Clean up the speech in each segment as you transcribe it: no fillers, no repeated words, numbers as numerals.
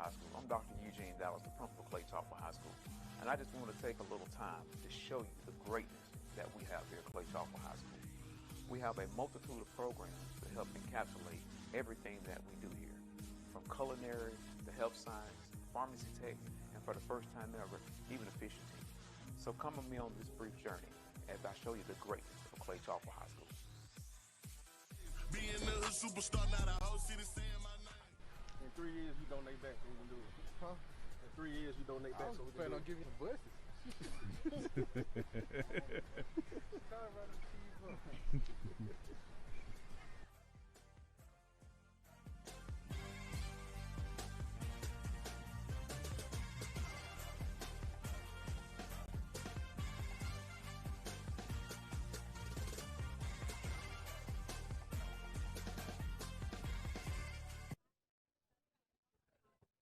High School. I'm Dr. Eugene Dallas, the principal of Clay-Chalkville High School. And I just want to take a little time to show you the greatness that we have here at Clay-Chalkville High School. We have a multitude of programs to help encapsulate everything that we do here, from culinary to health science, pharmacy tech, and for the first time ever, even a fishing team. So come with me on this brief journey as I show you the greatness of Clay-Chalkville High School. Being a superstar, not a whole city saying my name. In 3 years, you donate back, so we can do it. Huh? In 3 years, you donate back, so we can plan do on it. giving you buses.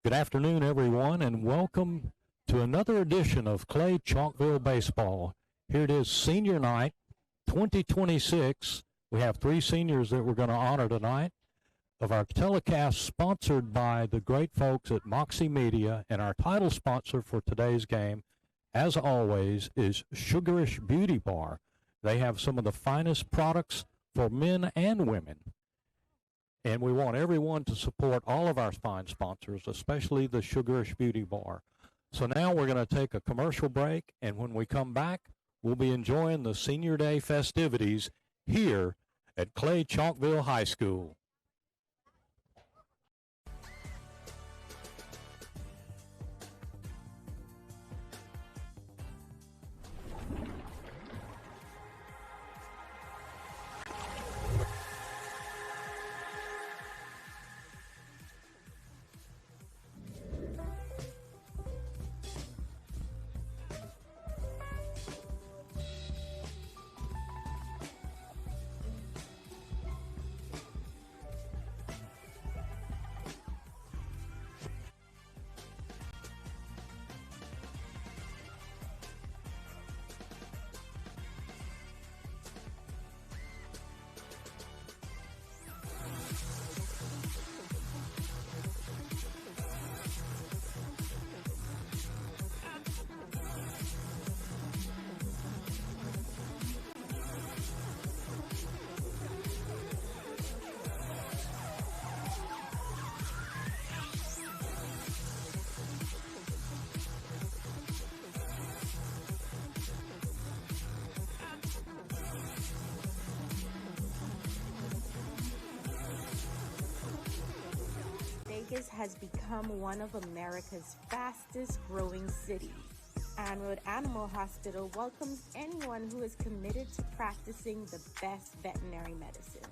Good afternoon, everyone, and welcome to another edition of Clay-Chalkville Baseball. Here it is, senior night, 2026. We have 3 seniors that we're going to honor tonight. Of our telecast sponsored by the great folks at Moxie Media, and our title sponsor for today's game, as always, is Sugarish Beauty Bar. They have some of the finest products for men and women. And we want everyone to support all of our fine sponsors, especially the Sugarish Beauty Bar. So now we're going to take a commercial break, and when we come back, we'll be enjoying the Senior Day festivities here at Clay-Chalkville High School. Vegas has become one of America's fastest growing cities. Anroad Animal Hospital welcomes anyone who is committed to practicing the best veterinary medicine.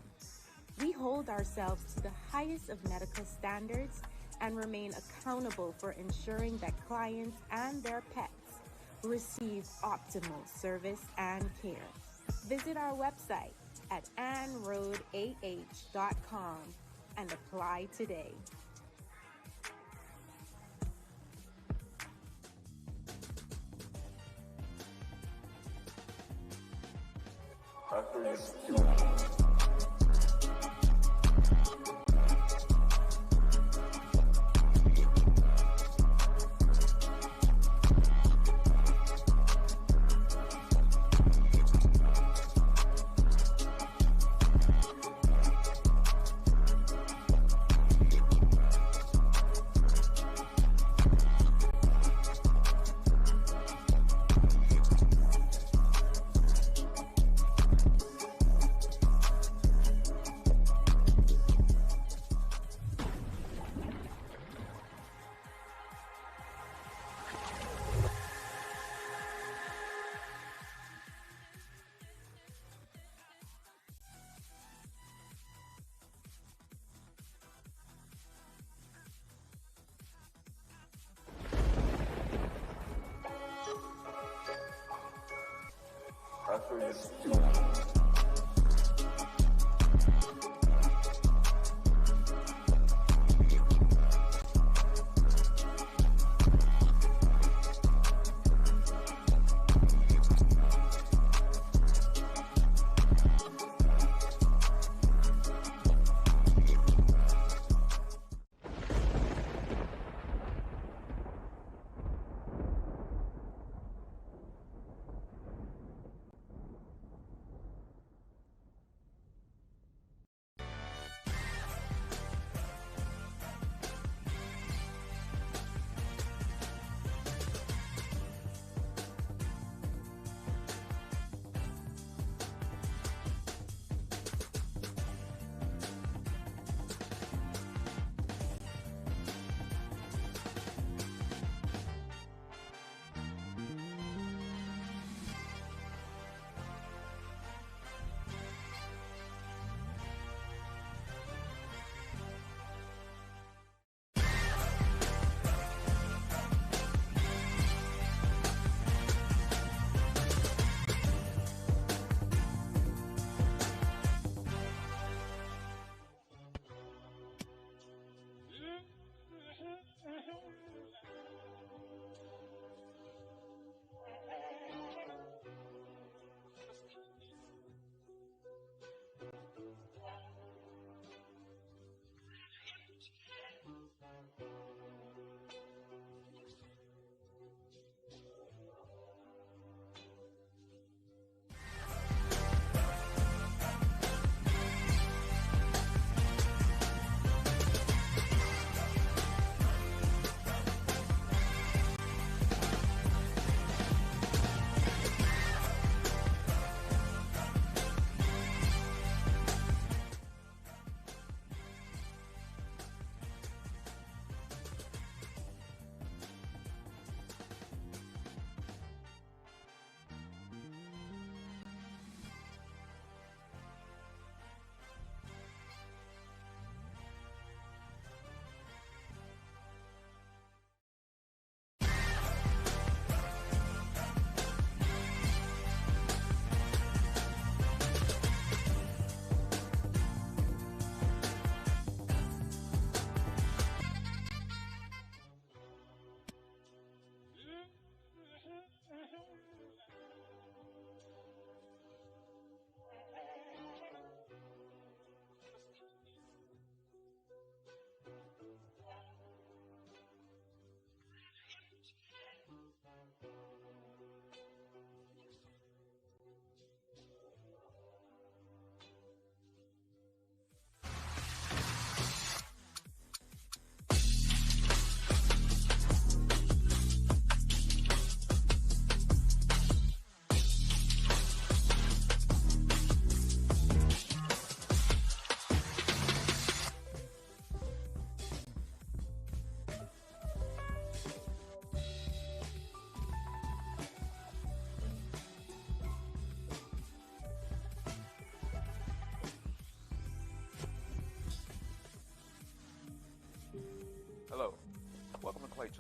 We hold ourselves to the highest of medical standards and remain accountable for ensuring that clients and their pets receive optimal service and care. Visit our website at anroadah.com and apply today.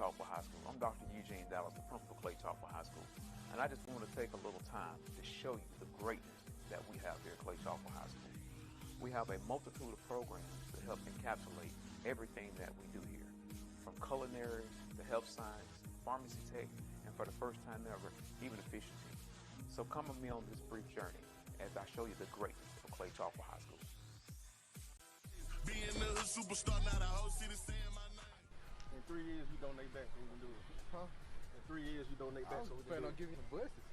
Clay-Chalkville High School. I'm Dr. Eugene Dallas, the principal of Clay-Chalkville High School. And I just want to take a little time to show you the greatness that we have here at Clay-Chalkville High School. We have a multitude of programs to help encapsulate everything that we do here, from culinary to health science, pharmacy tech, and for the first time ever, even efficiency. So come with me on this brief journey as I show you the greatness of Clay-Chalkville High School. Being a superstar, not a whole city saying my name. In 3 years, you donate back so we can do it. Huh? In 3 years, you donate back so we can Plan do on it. giving you some buses.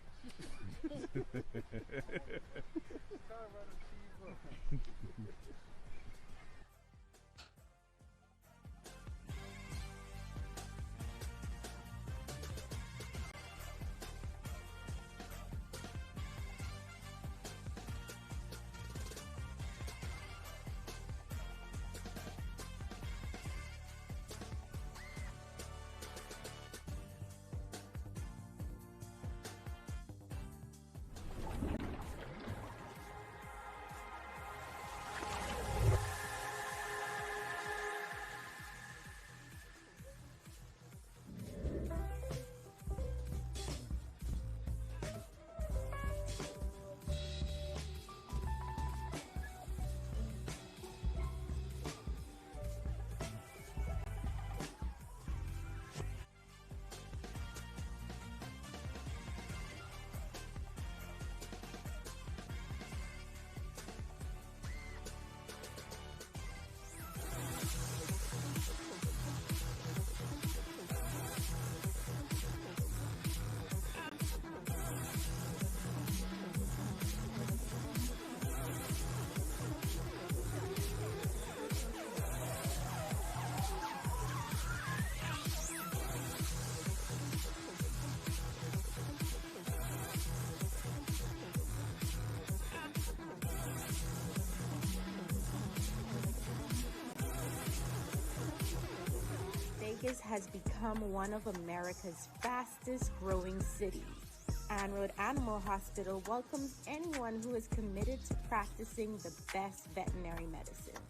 Vegas has become one of America's fastest growing cities, and Road Animal Hospital welcomes anyone who is committed to practicing the best veterinary medicine.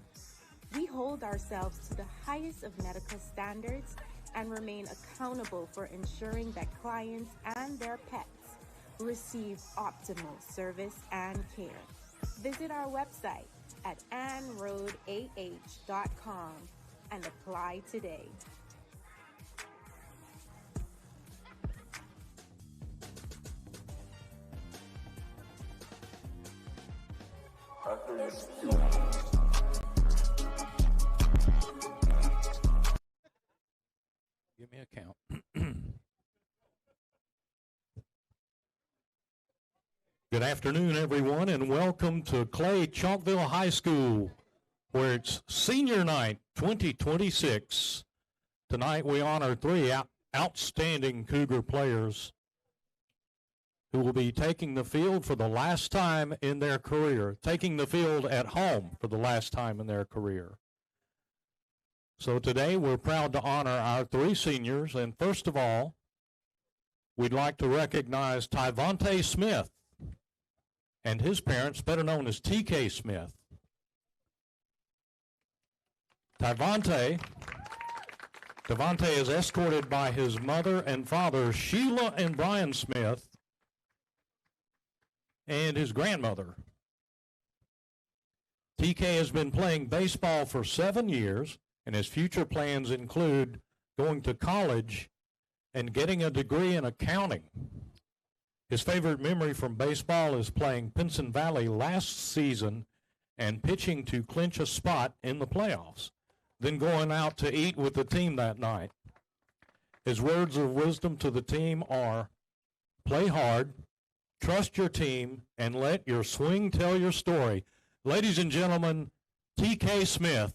We hold ourselves to the highest of medical standards and remain accountable for ensuring that clients and their pets receive optimal service and care. Visit our website at anroadah.com and apply today. Give me a count. Good afternoon, everyone, and welcome to Clay-Chalkville High School, where it's senior night 2026. Tonight we honor three outstanding Cougar players who will be taking the field for the last time in their career, taking the field at home for the last time in their career. So today we're proud to honor our three seniors, and first of all, we'd like to recognize Tyvonte Smith and his parents, better known as TK Smith. Tyvonte is escorted by his mother and father, Sheila and Brian Smith, and his grandmother. TK has been playing baseball for 7 years, and his future plans include going to college and getting a degree in accounting. His favorite memory from baseball is playing Pinson Valley last season and pitching to clinch a spot in the playoffs, then going out to eat with the team that night. His words of wisdom to the team are, play hard, trust your team, and let your swing tell your story. Ladies and gentlemen, TK Smith.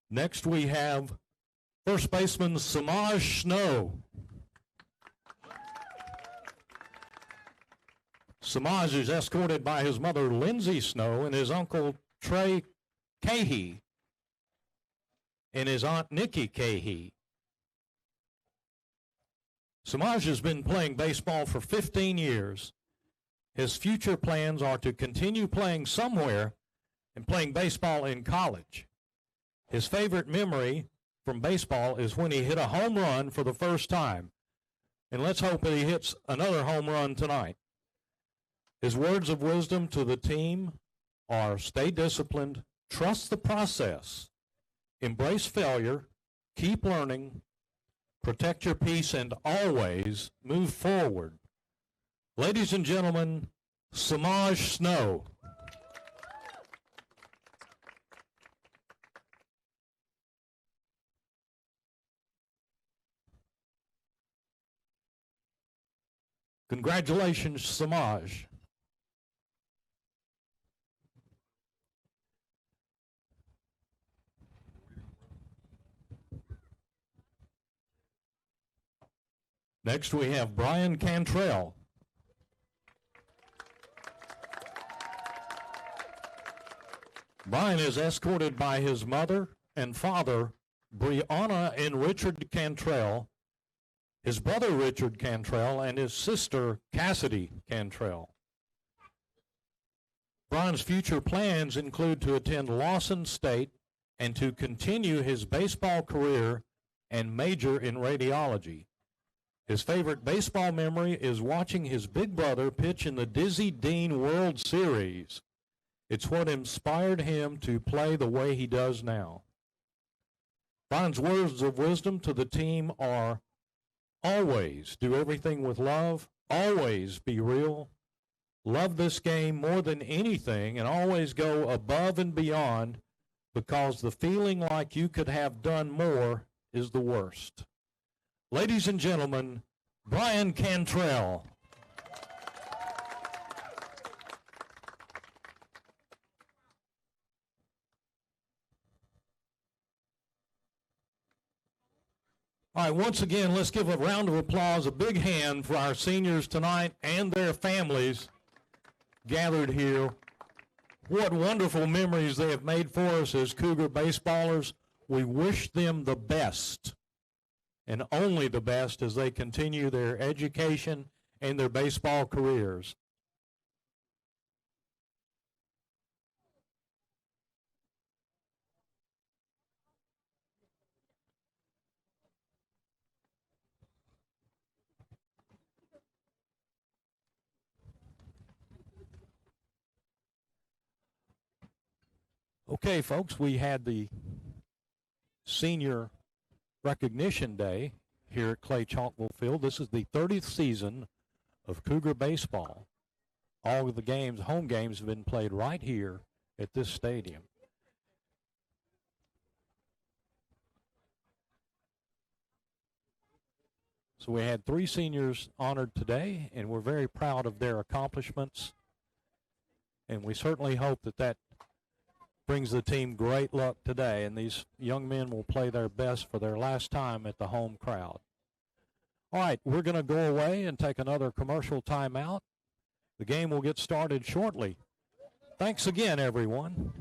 Next we have first baseman Samaj Snow. Samaj is escorted by his mother Lindsay Snow and his uncle Trey Cahey. and his Aunt Nikki Cahey. Samaj has been playing baseball for 15 years. His future plans are to continue playing somewhere and playing baseball in college. His favorite memory from baseball is when he hit a home run for the first time. And let's hope that he hits another home run tonight. His words of wisdom to the team are stay disciplined, trust the process, embrace failure, keep learning, protect your peace, and always move forward. Ladies and gentlemen, Samaj Snow. Congratulations, Samaj. Next, we have Brian Cantrell. Brian is escorted by his mother and father, Brianna and Richard Cantrell, his brother Richard Cantrell, and his sister Cassidy Cantrell. Brian's future plans include to attend Lawson State and to continue his baseball career and major in radiology. His favorite baseball memory is watching his big brother pitch in the Dizzy Dean World Series. It's what inspired him to play the way he does now. Brian's words of wisdom to the team are, always do everything with love, always be real, love this game more than anything, and always go above and beyond, because the feeling like you could have done more is the worst. Ladies and gentlemen, Brian Cantrell. All right, once again, let's give a round of applause, a big hand for our seniors tonight and their families gathered here. What wonderful memories they have made for us as Cougar baseballers. We wish them the best, and only the best, as they continue their education and their baseball careers. Okay, folks, we had the Senior Recognition Day here at Clay-Chalkville Field. This is the 30th season of Cougar baseball. All of the games, home games, have been played right here at this stadium. So we had 3 seniors honored today, and we're very proud of their accomplishments. And we certainly hope that that brings the team great luck today, and these young men will play their best for their last time at the home crowd. All right, we're going to go away and take another commercial timeout. The game will get started shortly. Thanks again, everyone.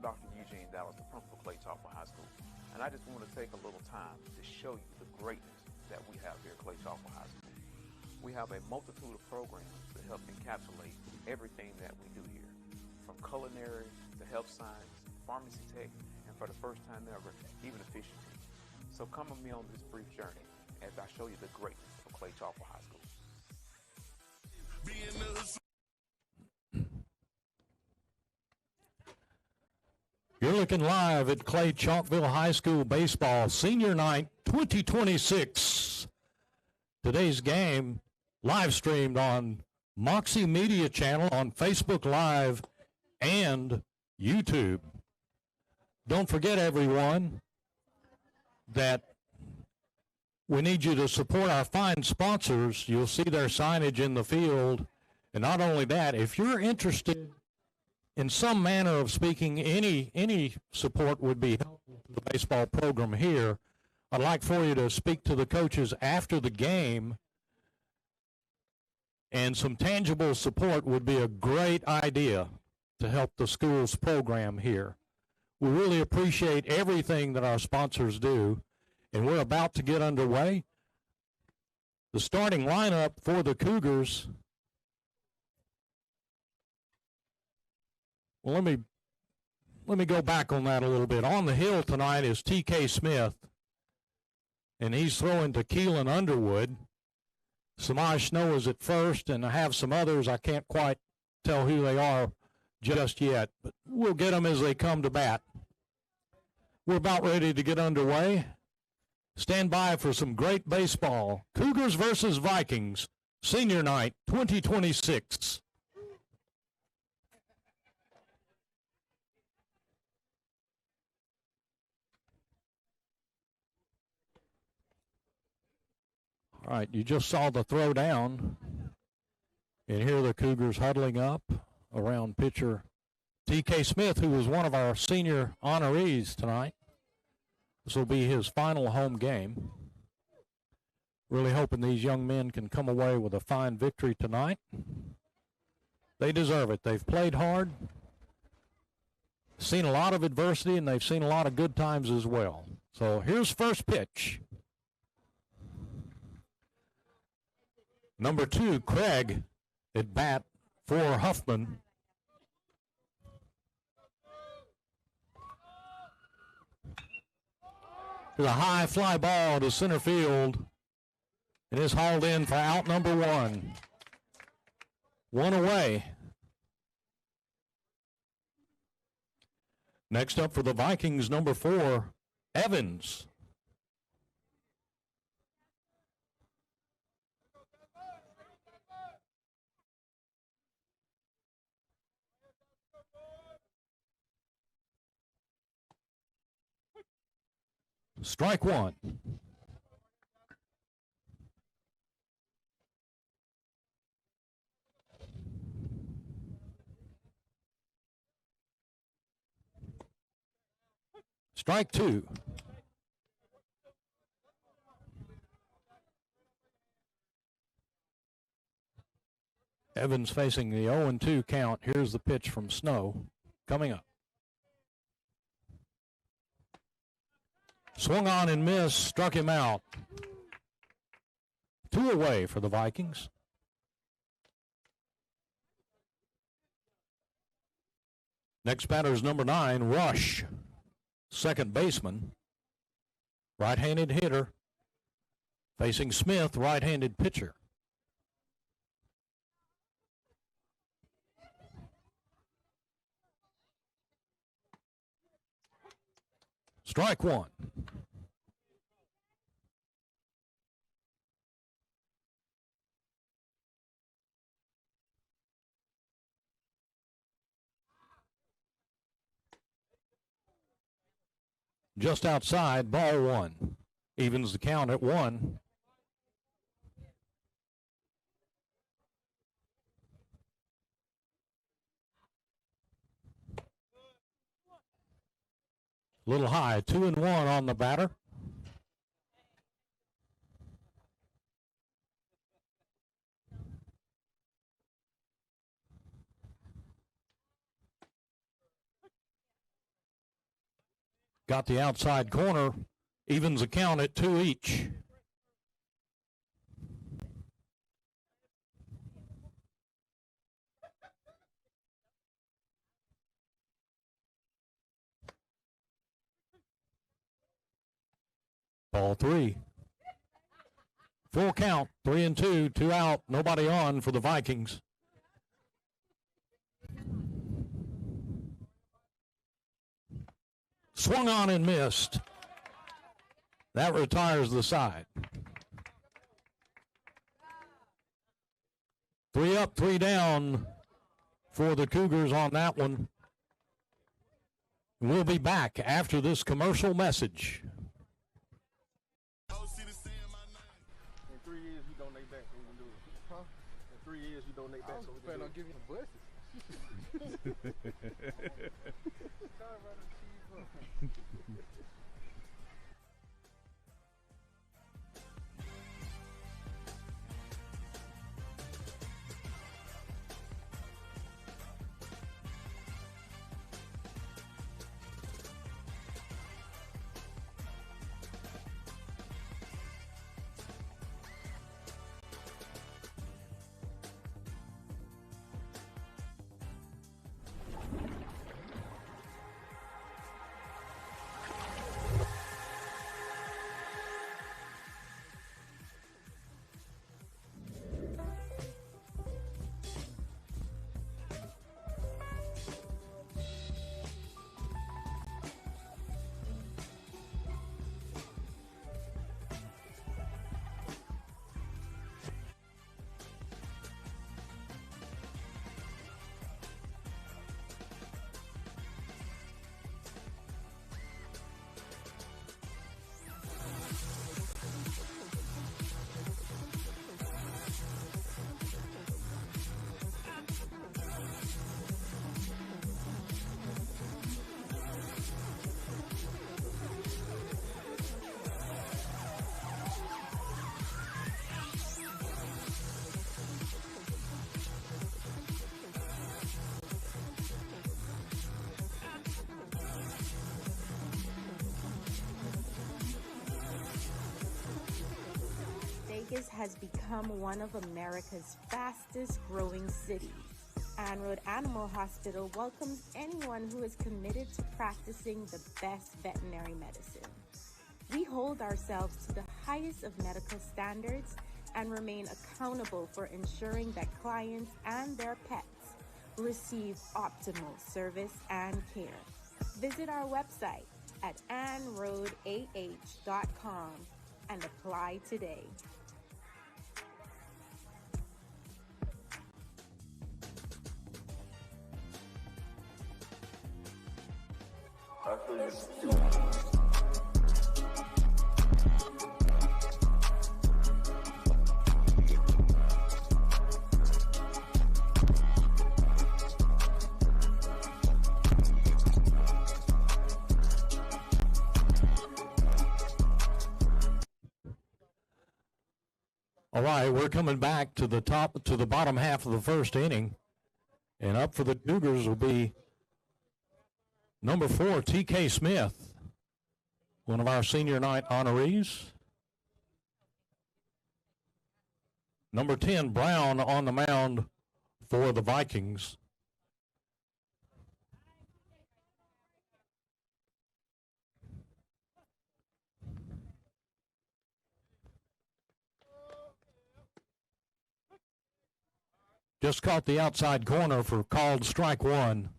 Dr. Eugene Dallas, the principal of Clay-Chalkville High School, and I just want to take a little time to show you the greatness that we have here at Clay-Chalkville High School. We have a multitude of programs that help encapsulate everything that we do here, from culinary to health science, pharmacy tech, and for the first time ever, even efficiency. So come with me on this brief journey as I show you the greatness of Clay-Chalkville High School. You're looking live at Clay-Chalkville High School Baseball Senior Night 2026. Today's game live streamed on Moxie Media Channel on Facebook Live and YouTube. Don't forget, everyone, that we need you to support our fine sponsors. You'll see their signage in the field. And not only that, if you're interested in some manner of speaking, any support would be helpful to the baseball program here. I'd like for you to speak to the coaches after the game, and some tangible support would be a great idea to help the school's program here. We really appreciate everything that our sponsors do, and we're about to get underway. The starting lineup for the Cougars. Well, let me go back on that a little bit. On the hill tonight is T.K. Smith, and he's throwing to Keelan Underwood. Samaj Snow is at first, and I have some others. I can't quite tell who they are just yet, but we'll get them as they come to bat. We're about ready to get underway. Stand by for some great baseball. Cougars versus Vikings, Senior Night 2026. All right, you just saw the throw down. And here are the Cougars huddling up around pitcher T.K. Smith, who was one of our senior honorees tonight. This will be his final home game. Really hoping these young men can come away with a fine victory tonight. They deserve it. They've played hard, seen a lot of adversity, and they've seen a lot of good times as well. So here's first pitch. Number 2, Craig at bat for Huffman. There's a high fly ball to center field. It is hauled in for out number 1. 1 away. Next up for the Vikings, number 4, Evans. Strike 1. Strike 2. Evans facing the 0-2 count. Here's the pitch from Snow coming up. Swung on and missed, struck him out. 2 away for the Vikings. Next batter is number 9, Rush, second baseman, right-handed hitter, facing Smith, right-handed pitcher. Strike 1. Just outside, ball 1. Evens the count at 1. Little high, 2-1 on the batter. got the outside corner, evens the count at 2 each. Ball 3. Full count, 3-2, 2 out, nobody on for the Vikings. Swung on and missed. That retires the side. 3 up, 3 down for the Cougars on that one. We'll be back after this commercial message. In 3 years, you donate back so we can do it. Huh? In 3 years, you donate back so we can do it. on giving you some buses. Vegas has become one of America's fastest growing cities. Road Animal Hospital welcomes anyone who is committed to practicing the best veterinary medicine. We hold ourselves to the highest of medical standards and remain accountable for ensuring that clients and their pets receive optimal service and care. Visit our website at anroadah.com and apply today. All right, we're coming back to the bottom half of the first inning. And up for the Cougars will be number 4, T.K. Smith, one of our senior night honorees. Number 10, Brown, on the mound for the Vikings. Just caught the outside corner for called strike 1.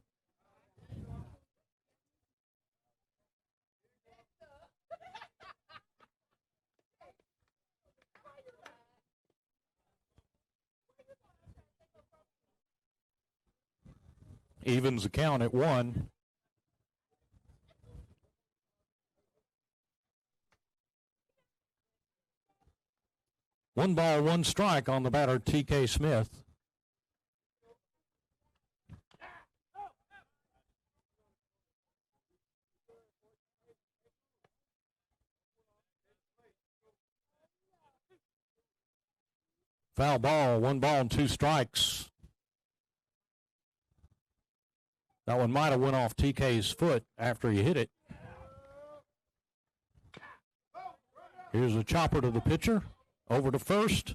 Evens the count at 1. One ball, one strike on the batter, T.K. Smith. Foul ball, 1 ball and 2 strikes. That one might have went off TK's foot after he hit it. 2-2 the Here's a chopper to the pitcher. Over to first.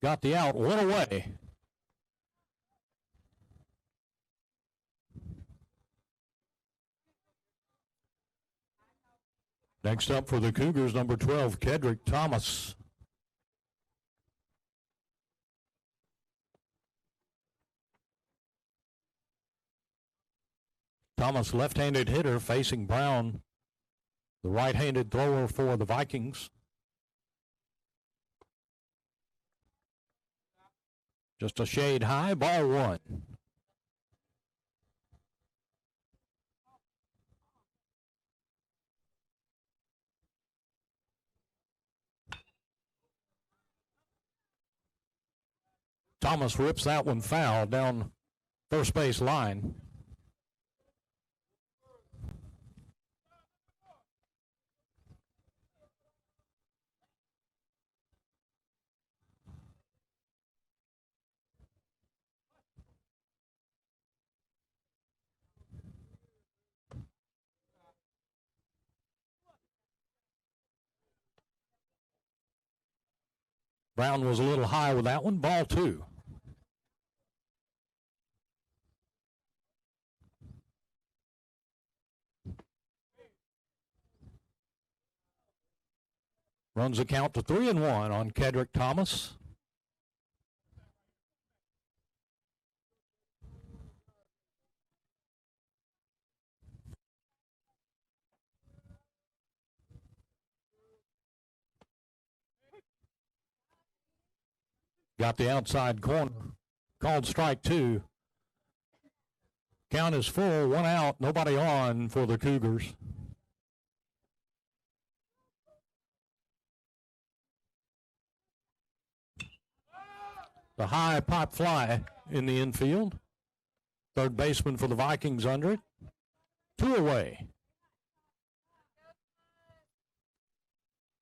Got the out. One away. Next up for the Cougars, number 12, Kedrick Thomas. Thomas, left-handed hitter, facing Brown, the right-handed thrower for the Vikings. Just a shade high, ball one. Thomas rips that one foul down first base line. Brown was a little high with that one. Ball two. Runs the count to 3-1 on Kedrick Thomas. Got the outside corner. Called strike two. Count is full, one out, nobody on for the Cougars. The high pop fly in the infield. Third baseman for the Vikings under it. Two away.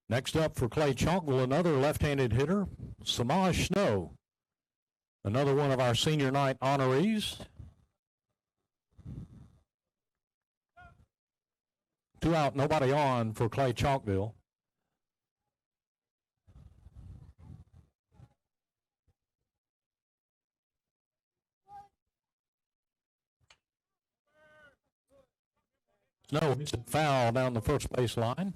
Next up for Clay-Chalkville, another left-handed hitter, Samaj Snow. Another one of our senior night honorees. Two out, nobody on for Clay-Chalkville. Snow hits it foul down the first base line.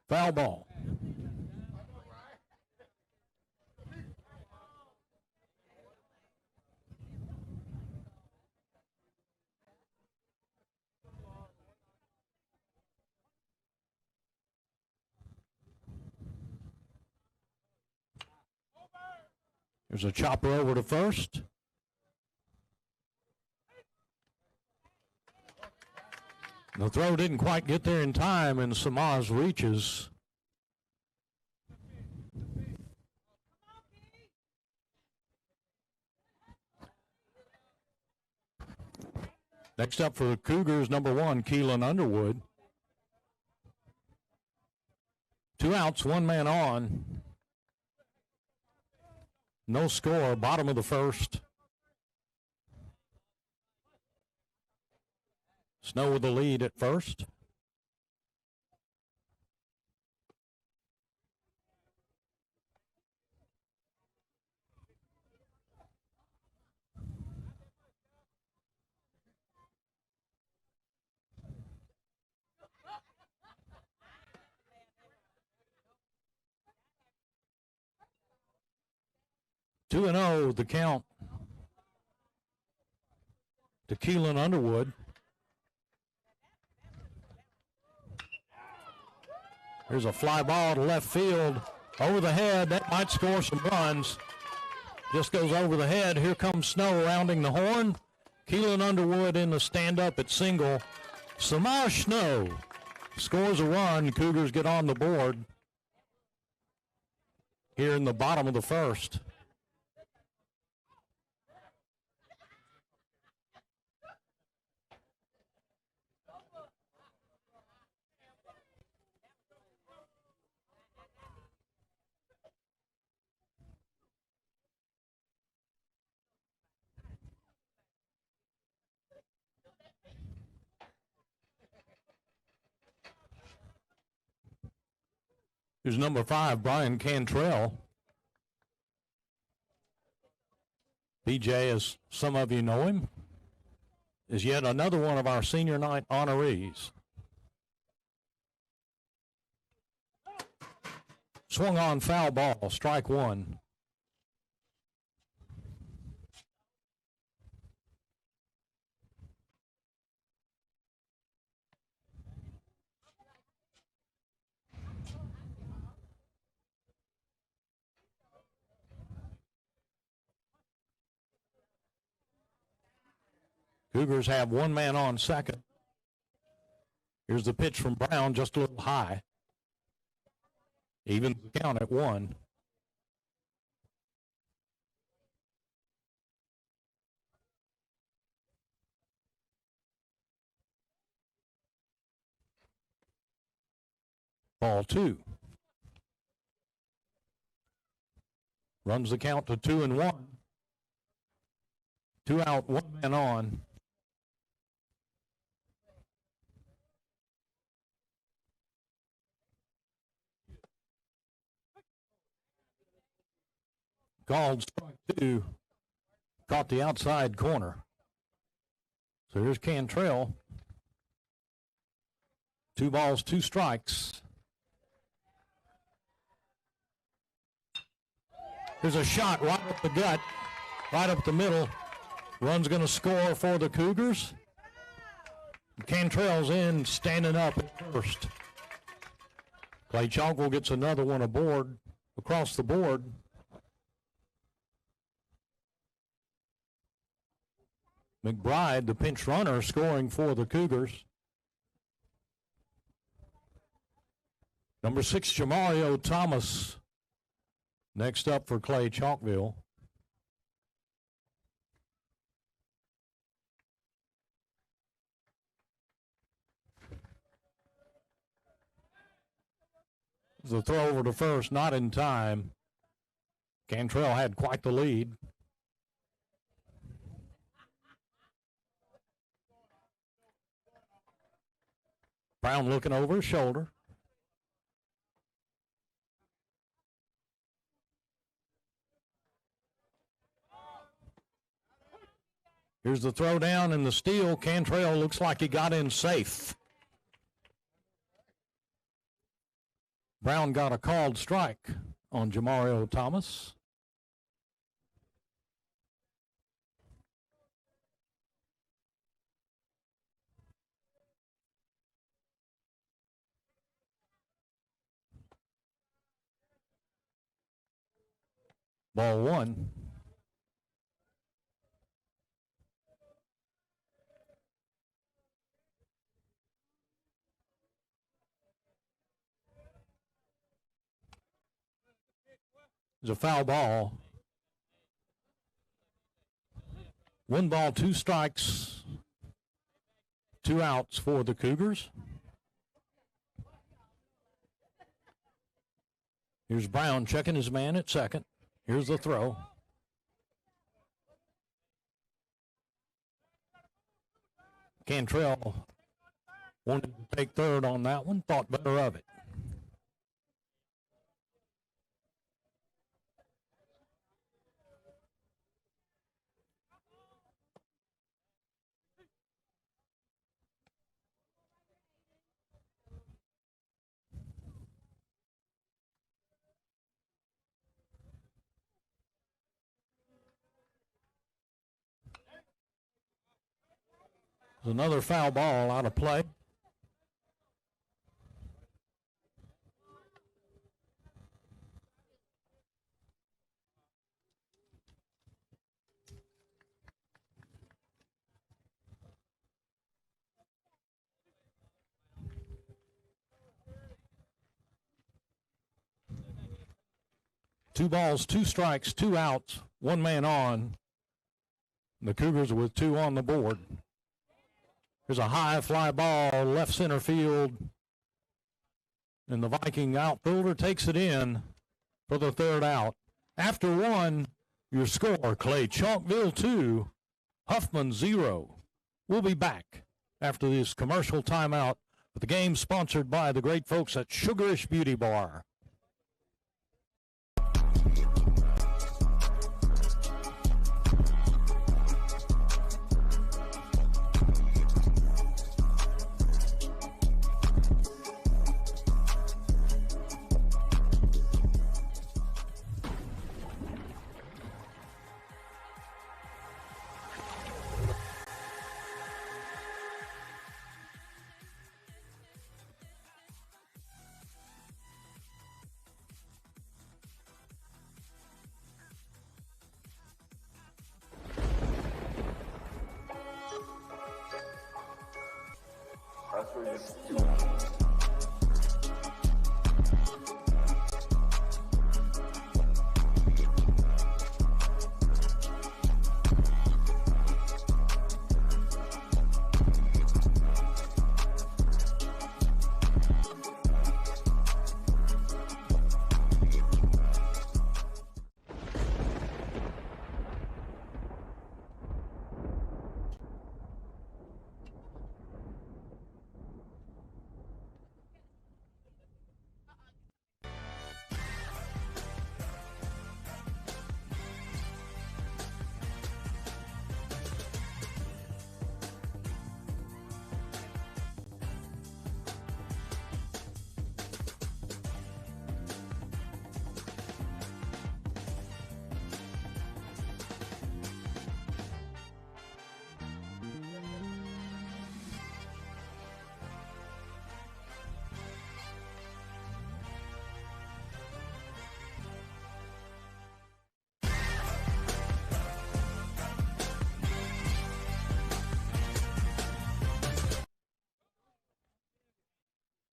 Foul ball. There's a chopper over to first. The throw didn't quite get there in time, and Samaj reaches. Next up for the Cougars, number 1, Keelan Underwood. Two outs, one man on. No score, bottom of the first. Snow with the lead at first. Two and 0 the count to Keelan Underwood. There's a fly ball to left field, over the head. That might score some runs. Just goes over the head. Here comes Snow rounding the horn. Keelan Underwood in the stand-up at single. Samaj Snow scores a run. Cougars get on the board. here in the bottom of the first. Here's number 5, Brian Cantrell. BJ, as some of you know him, is yet another one of our senior night honorees. Swung on foul ball, strike 1. Cougars have one man on second. Here's the pitch from Brown, just a little high. Even the count at 1. Ball 2. Runs the count to 2-1. 2 out, 1 man on. Called strike 2. Caught the outside corner. So here's Cantrell. 2 balls, 2 strikes. There's a shot right up the gut, right up the middle. Run's going to score for the Cougars. Cantrell's in, standing up at first. Clay-Chalkville gets another one aboard, across the board. McBride, the pinch runner, scoring for the Cougars. Number 6, Jamario Thomas, next up for Clay-Chalkville. The throw over to first, not in time. Cantrell had quite the lead. Brown looking over his shoulder. Here's the throw down and the steal. Cantrell looks like he got in safe. Brown got a called strike on Jamario Thomas. Ball 1. It's a foul ball. 1 ball, 2 strikes, 2 outs for the Cougars. Here's Brown checking his man at second. Here's the throw. Cantrell wanted to take third on that one, thought better of it. Another foul ball out of play. 2 balls, 2 strikes, 2 outs, 1 man on. The Cougars with 2 on the board. There's a high fly ball, left center field. And the Viking outfielder takes it in for the 3rd out. After 1, your score, Clay-Chalkville 2, Huffman 0. We'll be back after this commercial timeout with the game sponsored by the great folks at Sugarish Beauty Bar.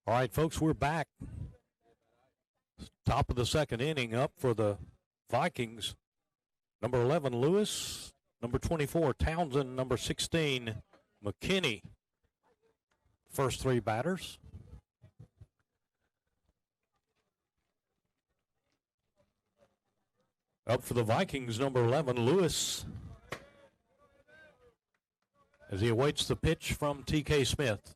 All right, folks, we're back. Top of the 2nd inning up for the Vikings. Number 11, Lewis. Number 24, Townsend. Number 16, McKinney. First 3 batters. Up for the Vikings, number 11, Lewis. As he awaits the pitch from T.K. Smith.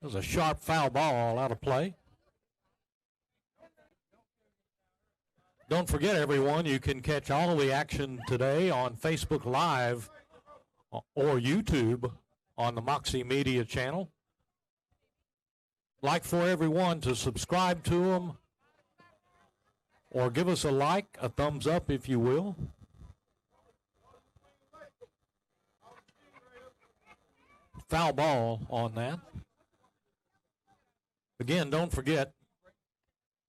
It was a sharp foul ball out of play. Don't forget, everyone, you can catch all of the action today on Facebook Live or YouTube on the Moxie Media channel. Like for everyone to subscribe to them or give us a like, a thumbs up if you will. Foul ball on that. Again, don't forget,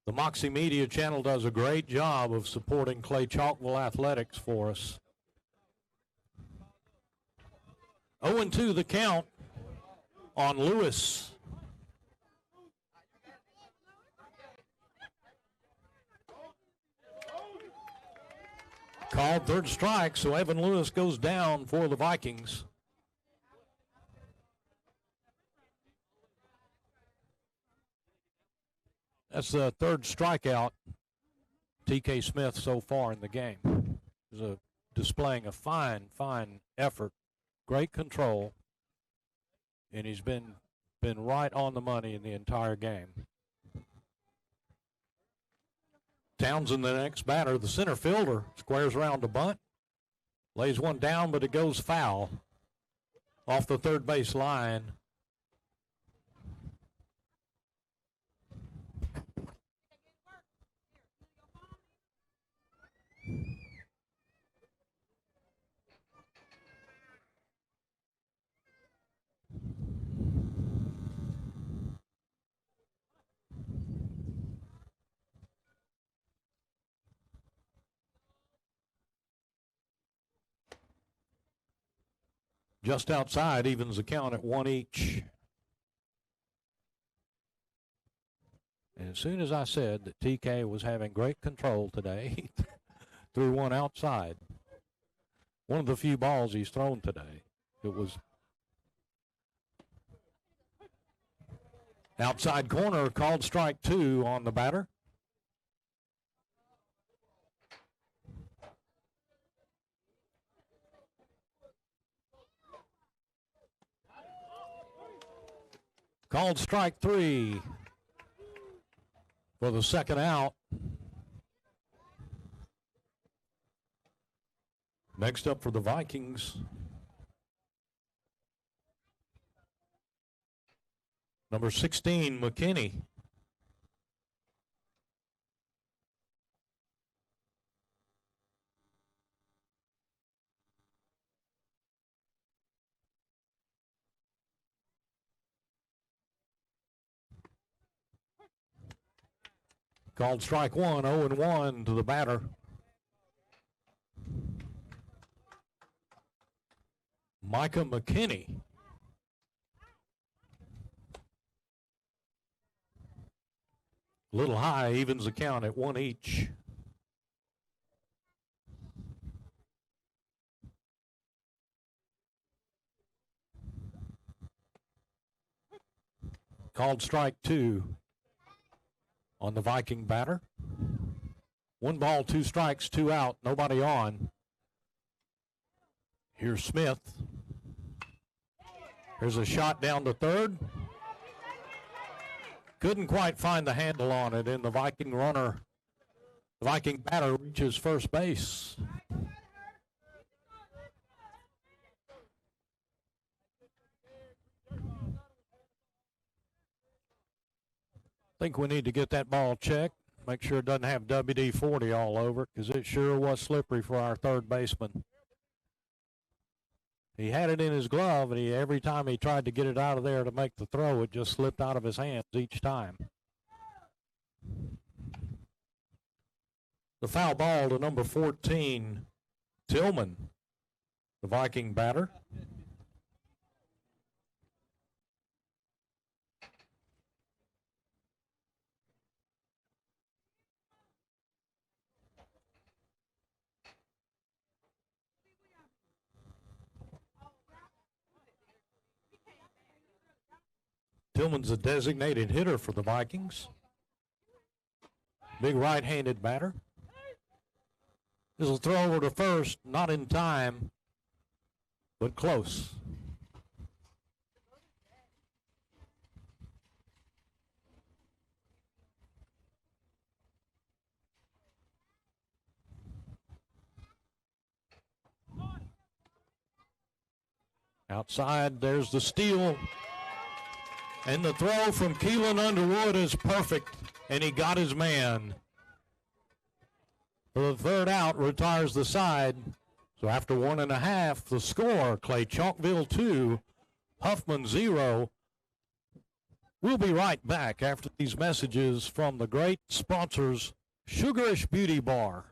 the Moxie Media channel does a great job of supporting Clay-Chalkville athletics for us. 0-2 the count on Lewis. Called 3rd strike, so Evan Lewis goes down for the Vikings. That's the 3rd strikeout T.K. Smith so far in the game. He's displaying a fine effort, great control, and he's been right on the money in the entire game. Townsend, the next batter, the center fielder, squares around the bunt, lays one down, but it goes foul off the 3rd base line. Just outside, evens the count at 1 each. And as soon as I said that TK was having great control today, he threw one outside. One of the few balls he's thrown today. It was outside corner, called strike 2 on the batter. Called strike 3 for the second out. Next up for the Vikings, number 16, McKinney. Called strike 1, 0-1 to the batter. Micah McKinney. A little high, evens the count at 1 each. Called strike 2 on the Viking batter. 1 ball, 2 strikes, 2 out, nobody on. Here's Smith. Here's a shot down to third. Couldn't quite find the handle on it, and the Viking batter reaches first base. I think we need to get that ball checked. Make sure it doesn't have WD-40 all over it, because it sure was slippery for our third baseman. He had it in his glove, and every time he tried to get it out of there to make the throw, it just slipped out of his hands each time. The foul ball to number 14, Tillman, the Viking batter. Tillman's a designated hitter for the Vikings. Big right-handed batter. This will throw over to first, not in time, but close. Outside, there's the steal. And the throw from Keelan Underwood is perfect, and he got his man. For the third out, retires the side. So after 1.5, the score, Clay-Chalkville 2, Huffman 0. We'll be right back after these messages from the great sponsors, Sugarish Beauty Bar.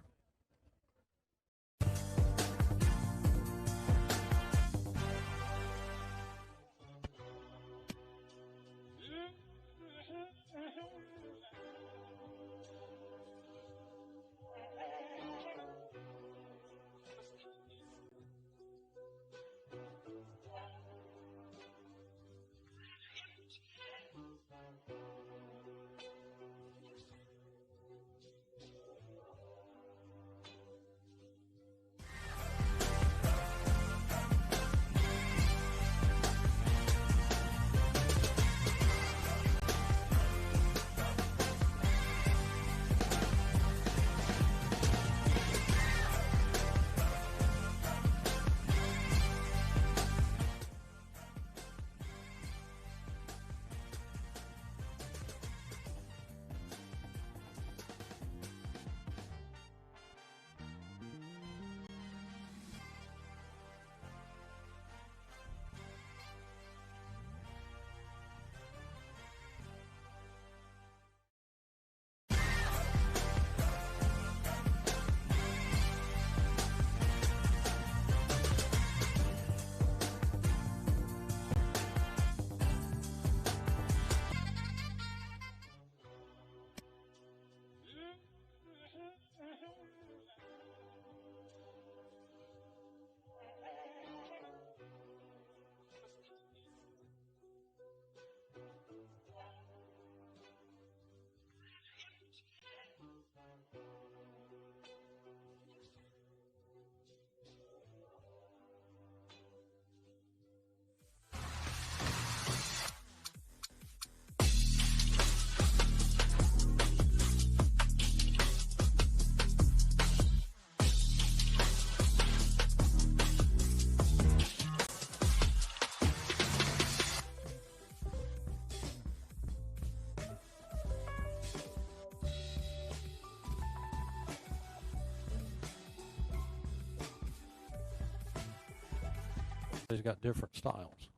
Everybody's got different styles.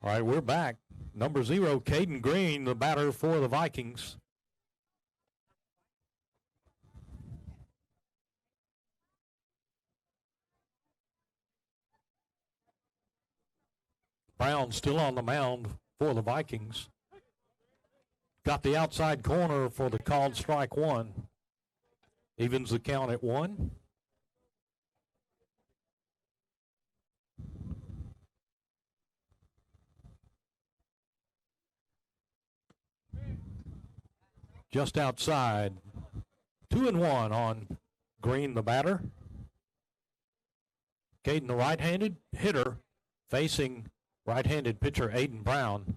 All right, we're back. Number 0, Caden Green, the batter for the Vikings. Brown still on the mound for the Vikings. Got the outside corner for the called strike 1. Evens the count at 1. Just outside. 2-1 on Green, the batter. Caden, the right-handed hitter, facing right-handed pitcher Aiden Brown.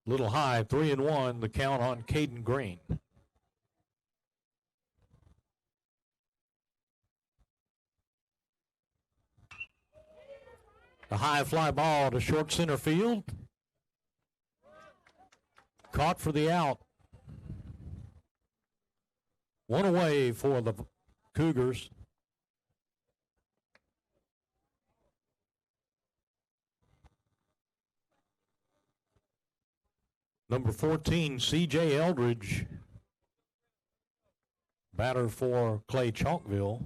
Little high, 3-1, the count on Caden Green. A high fly ball to short center field. Caught for the out. One away for the Cougars. Number 14, C.J. Eldridge, batter for Clay-Chalkville.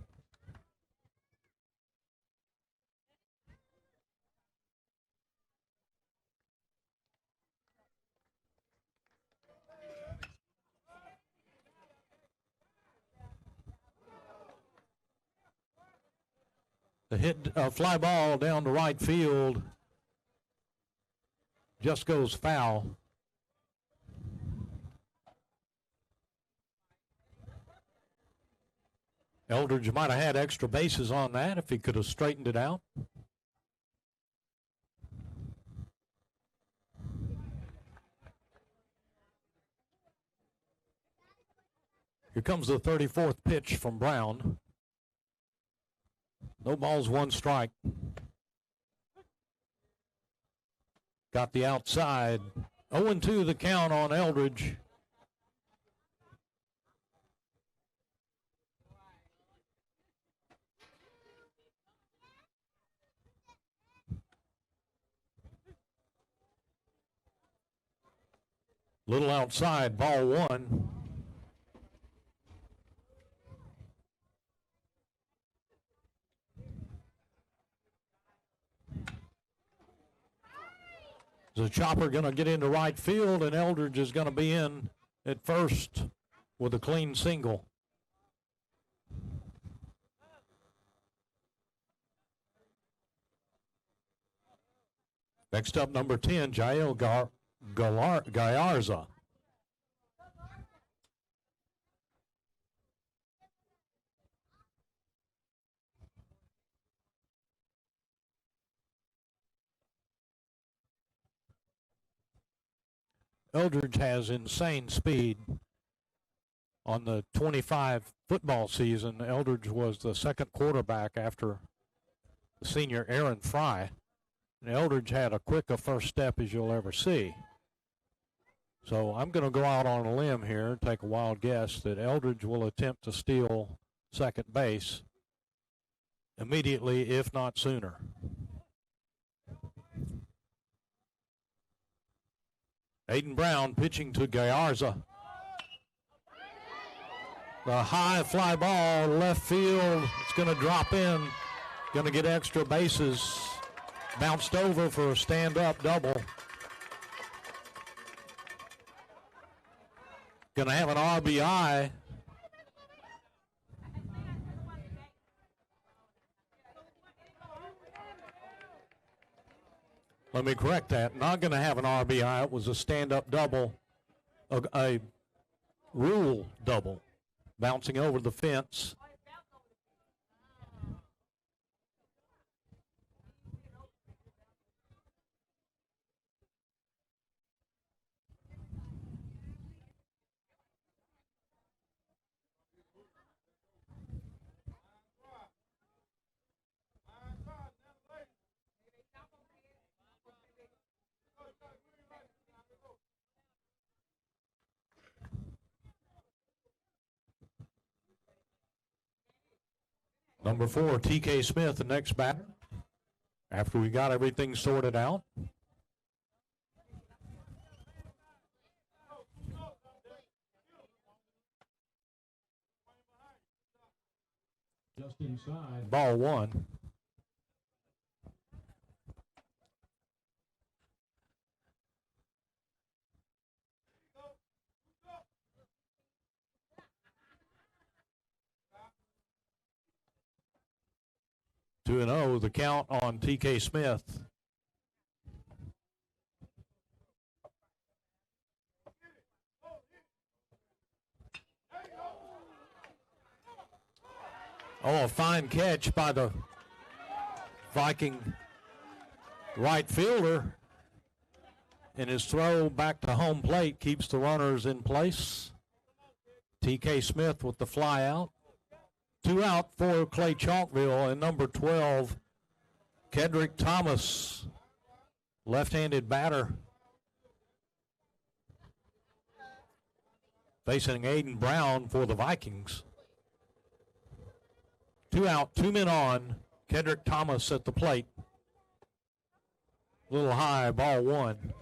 The hit, fly ball down to right field just goes foul. Eldridge might have had extra bases on that if he could have straightened it out. Here comes the 34th pitch from Brown. No balls, 1 strike. Got the outside. 0-2 the count on Eldridge. Little outside, ball 1. The chopper going to get into right field, and Eldridge is going to be in at first with a clean single. Next up, number 10, Jael Gallarza. Eldridge has insane speed. On the 25 football season, Eldridge was the second quarterback after the senior Aaron Fry. And Eldridge had a quicker first step as you'll ever see. So I'm going to go out on a limb here and take a wild guess that Eldridge will attempt to steal second base immediately, if not sooner. Aiden Brown pitching to Gallarza. The high fly ball, left field. It's going to drop in. Going to get extra bases. Bounced over for a stand-up double. Going to have an RBI. Let me correct that. Not going to have an RBI. It was a stand-up double, a rule double, bouncing over the fence. Number 4, TK Smith, the next batter. After we got everything sorted out. Just inside. Ball 1. Two and 0, the count on TK Smith. Oh, a fine catch by the Viking right fielder. And his throw back to home plate keeps the runners in place. TK Smith with the fly out. 2 out for Clay-Chalkville, and number 12, Kedrick Thomas, left-handed batter, facing Aiden Brown for the Vikings. 2 out, 2 men on. Kedrick Thomas at the plate. A little high, ball 1.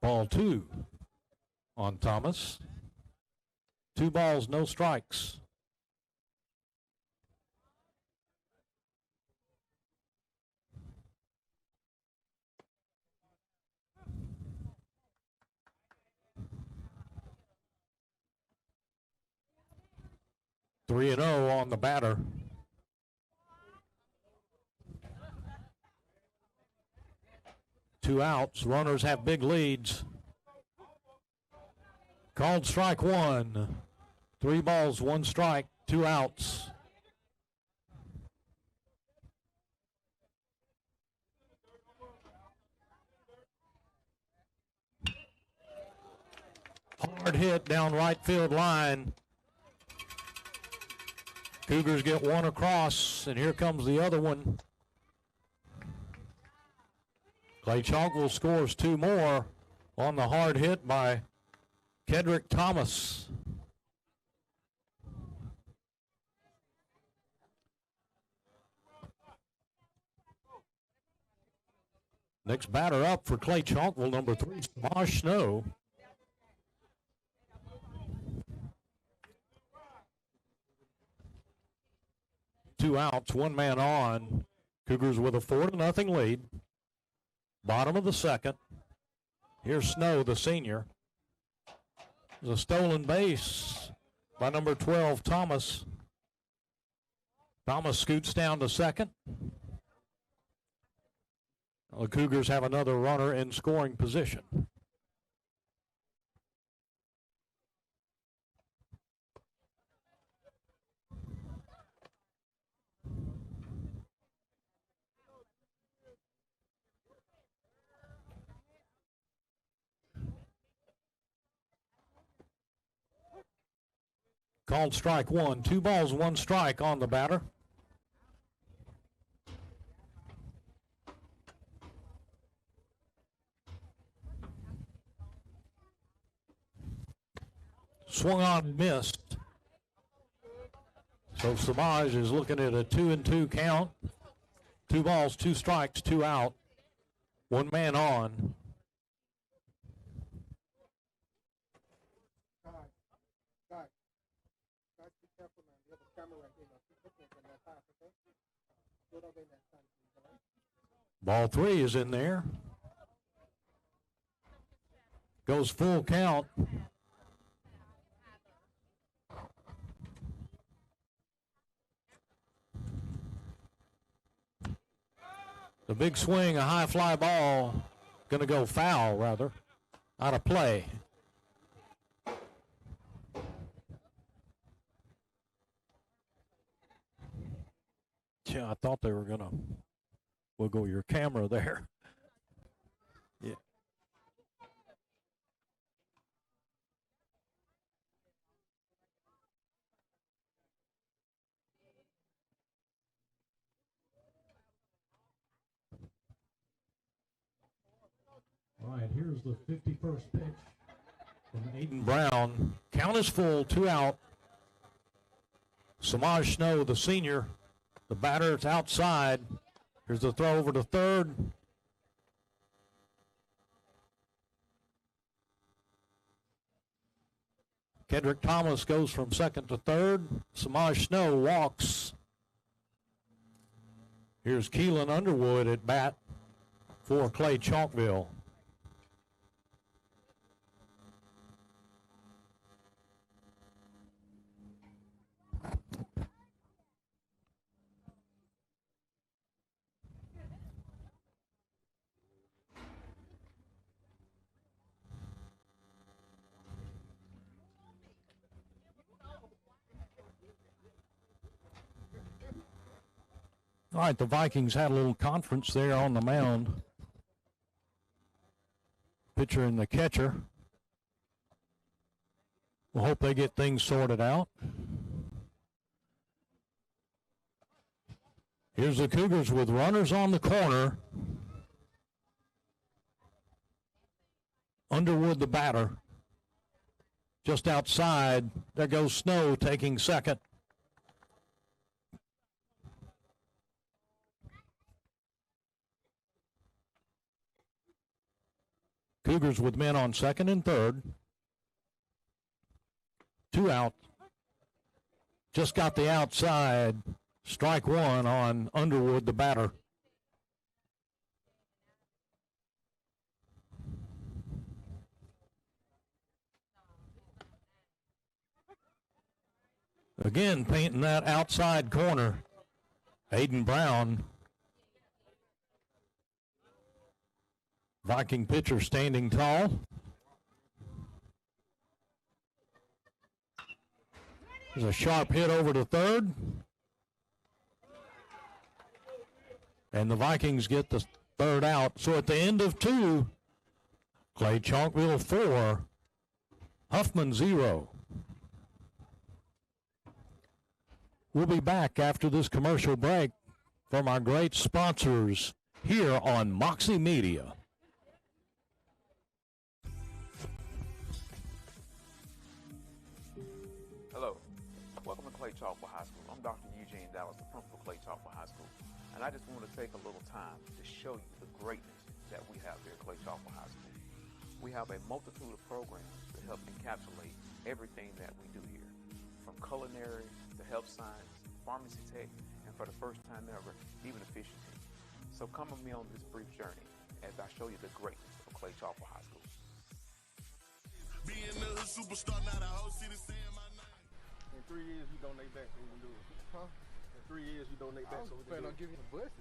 Ball 2 on Thomas. 2 balls, no strikes. Three and 0 on the batter. Two outs. Runners have big leads. Called strike 1. 3 balls, 1 strike, 2 outs. Hard hit down right field line. Cougars get 1 across, and here comes the other one. Clay-Chalkville scores 2 more on the hard hit by Kedrick Thomas. Next batter up for Clay-Chalkville, number 3, Samaj Snow. Two outs, 1 man on. Cougars with a 4-0 lead. Bottom of the second. Here's Snow, the senior. There's a stolen base by number 12, Thomas. Thomas scoots down to second. The Cougars have another runner in scoring position. Called strike 1. 2 balls, 1 strike on the batter. Swung on and missed. So Samaj is looking at a 2-2 count. 2 balls, 2 strikes, 2 out. 1 man on. Ball 3 is in there. Goes full count. The big swing, a high fly ball, going to go foul, rather, out of play. Yeah, I thought they were going to wiggle your camera there. Yeah. All right, here's the 51st pitch from Aiden Brown. Count is full, 2 out. Samaj Snow, the senior, the batter, it's outside. Here's the throw over to third. Kedrick Thomas goes from second to third. Samaj Snow walks. Here's Keelan Underwood at bat for Clay-Chalkville. All right, the Vikings had a little conference there on the mound. Pitcher and the catcher. We'll hope they get things sorted out. Here's the Cougars with runners on the corner. Underwood, the batter. Just outside, there goes Snow taking second. Cougars with men on second and third. 2 out. Just got the outside. Strike 1 on Underwood, the batter. Again, painting that outside corner. Aiden Brown. Viking pitcher standing tall. There's a sharp hit over to third. And the Vikings get the third out. So at the end of 2, Clay-Chalkville 4, Huffman 0. We'll be back after this commercial break from our great sponsors here on Moxie Media. Hello, welcome to Clay-Chalkville High School. I'm Dr. Eugene Dallas, the principal of Clay-Chalkville High School. And I just want to take a little time to show you the greatness that we have here at Clay-Chalkville High School. We have a multitude of programs that help encapsulate everything that we do here, from culinary to health science, pharmacy tech, and for the first time ever, even efficiency. So come with me on this brief journey as I show you the greatness of Clay-Chalkville High School. Being a superstar, not a whole city saying my name. In 3 years, you donate back so we can do it. Huh? In 3 years, you donate back so we can do it. on giving you some buses.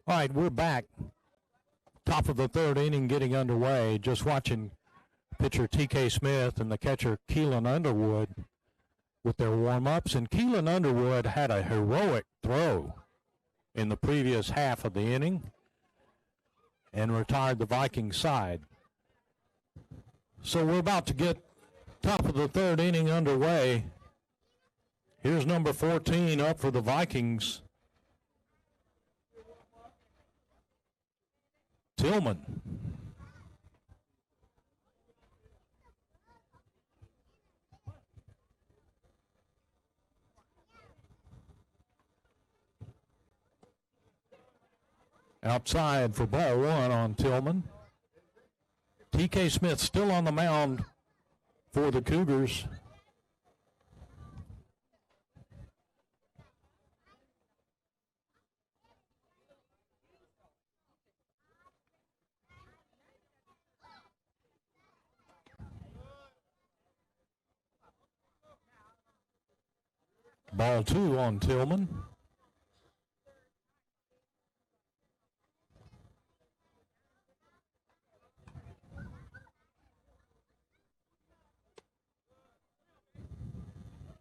All right, we're back. Top of the third inning getting underway. Just watching pitcher T.K. Smith and the catcher Keelan Underwood with their warm-ups. And Keelan Underwood had a heroic throw in the previous half of the inning and retired the Viking side. So we're about to get top of the third inning underway. Here's number 14 up for the Vikings. Tillman. Outside for ball 1 on Tillman. T.K. Smith still on the mound for the Cougars. Ball 2 on Tillman.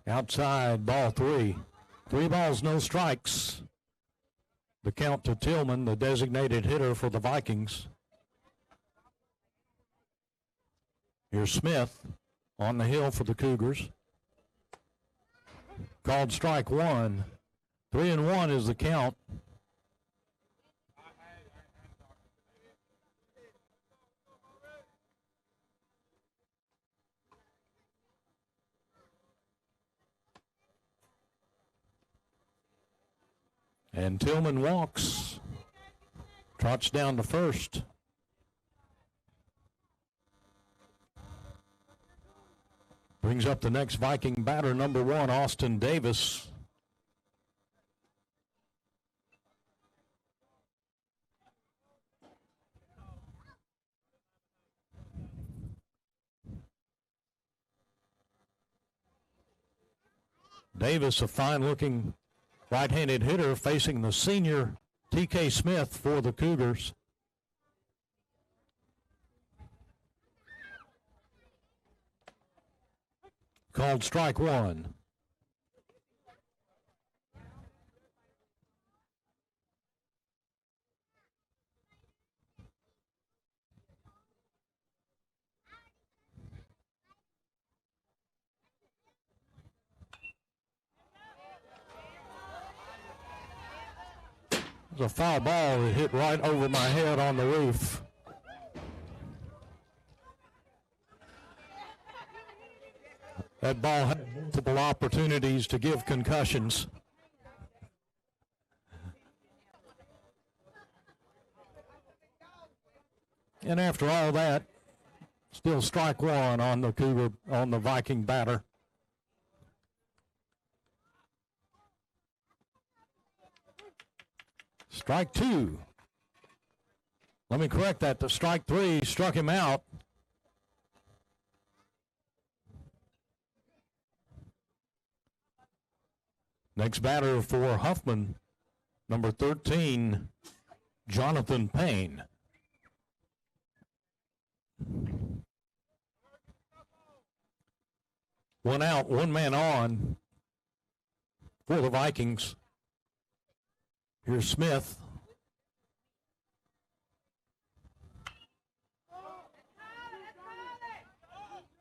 Outside, ball 3. 3 balls, no strikes. The count to Tillman, the designated hitter for the Vikings. Here's Smith on the hill for the Cougars. Called strike 1. 3-1 is the count. And Tillman walks, trots down to first. Brings up the next Viking batter, number 1, Austin Davis. Davis, a fine-looking right-handed hitter, facing the senior T.K. Smith for the Cougars. Called strike 1. It was a foul ball that hit right over my head on the roof. That ball had multiple opportunities to give concussions. And after all that, still strike 1 on the Viking batter. Strike 2. Let me correct that. The strike 3 struck him out. Next batter for Huffman, number 13, Jonathan Payne. One out, one man on for the Vikings. Here's Smith.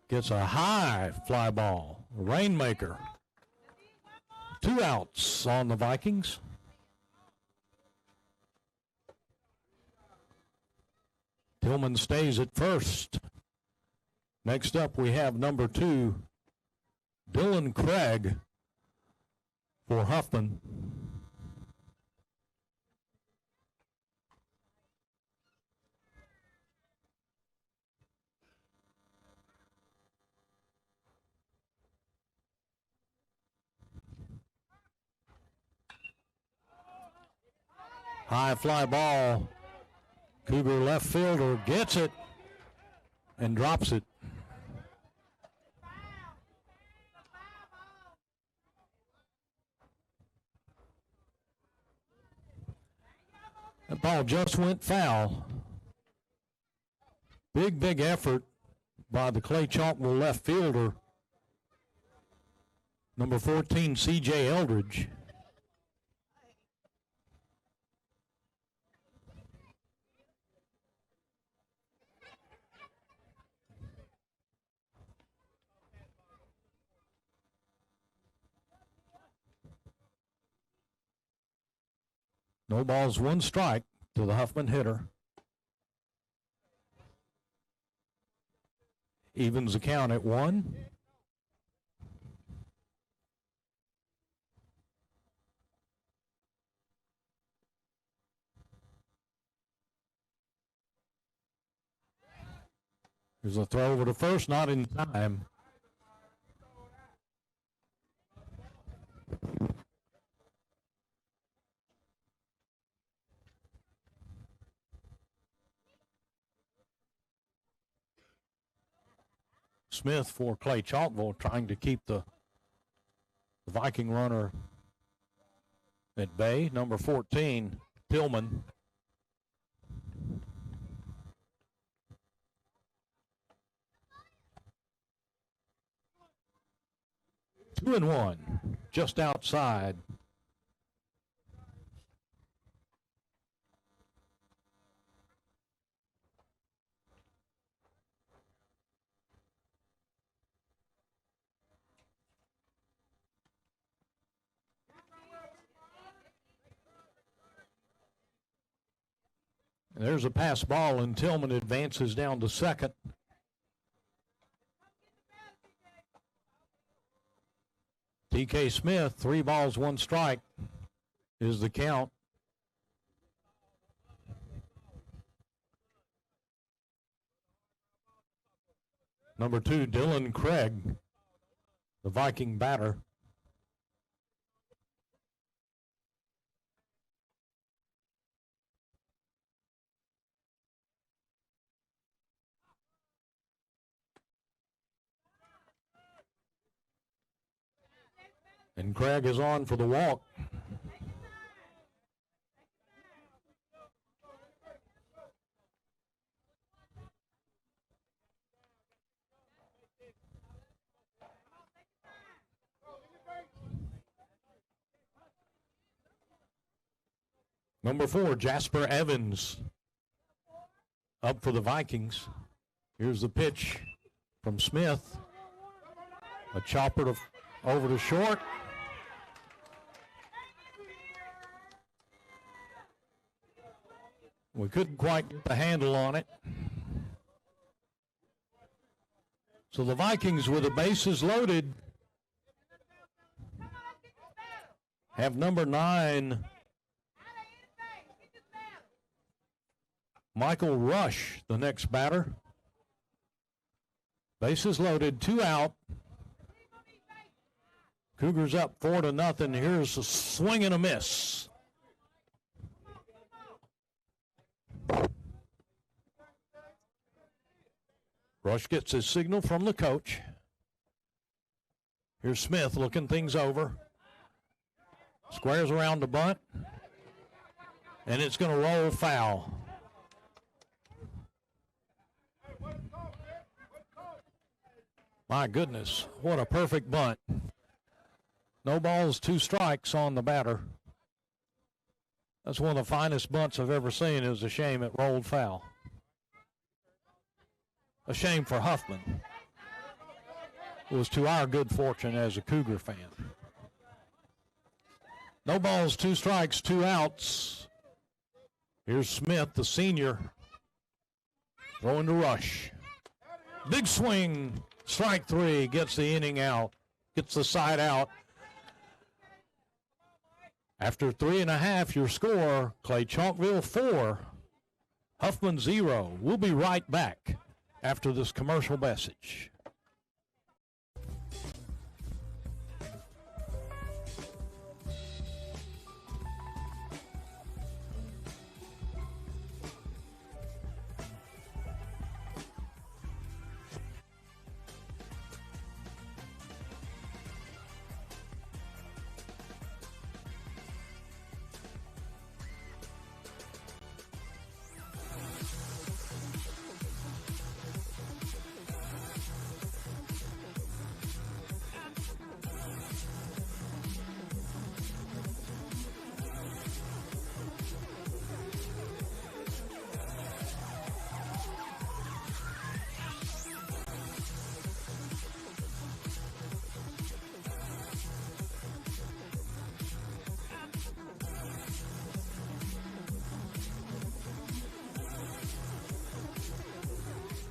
Gets a high fly ball, rainmaker. 2 outs on the Vikings. Tillman stays at first. Next up, we have number 2, Dylan Craig for Huffman. High fly ball. Cougar left fielder gets it and drops it. That ball just went foul. Big effort by the Clay-Chalkville left fielder, number 14, C.J. Eldridge. No balls, 1 strike to the Huffman hitter. Evens the count at 1. There's a throw over to first, not in time. Smith for Clay-Chalkville trying to keep the The Viking runner at bay, number 14, Tillman. Two and one, just outside. There's a pass ball, and Tillman advances down to second. TK Smith, 3 balls, 1 strike is the count. Number 2, Dylan Craig, the Viking batter. And Craig is on for the walk. Number 4, Jasper Evans, up for the Vikings. Here's the pitch from Smith. A chopper over to short. We couldn't quite get the handle on it. So the Vikings, with the bases loaded, have number 9, Michael Rush, the next batter. Bases loaded, 2 out. Cougars up 4-0. Here's a swing and a miss. Rush gets his signal from the coach. Here's Smith looking things over. Squares around the bunt. And it's going to roll foul. My goodness, what a perfect bunt. No balls, 2 strikes on the batter. That's one of the finest bunts I've ever seen. It was a shame it rolled foul. A shame for Huffman. It was to our good fortune as a Cougar fan. No balls, 2 strikes, 2 outs. Here's Smith, the senior, throwing to Rush. Big swing, strike 3, gets the inning out, gets the side out. After 3.5, your score, Clay-Chalkville 4, Huffman 0. We'll be right back after this commercial message.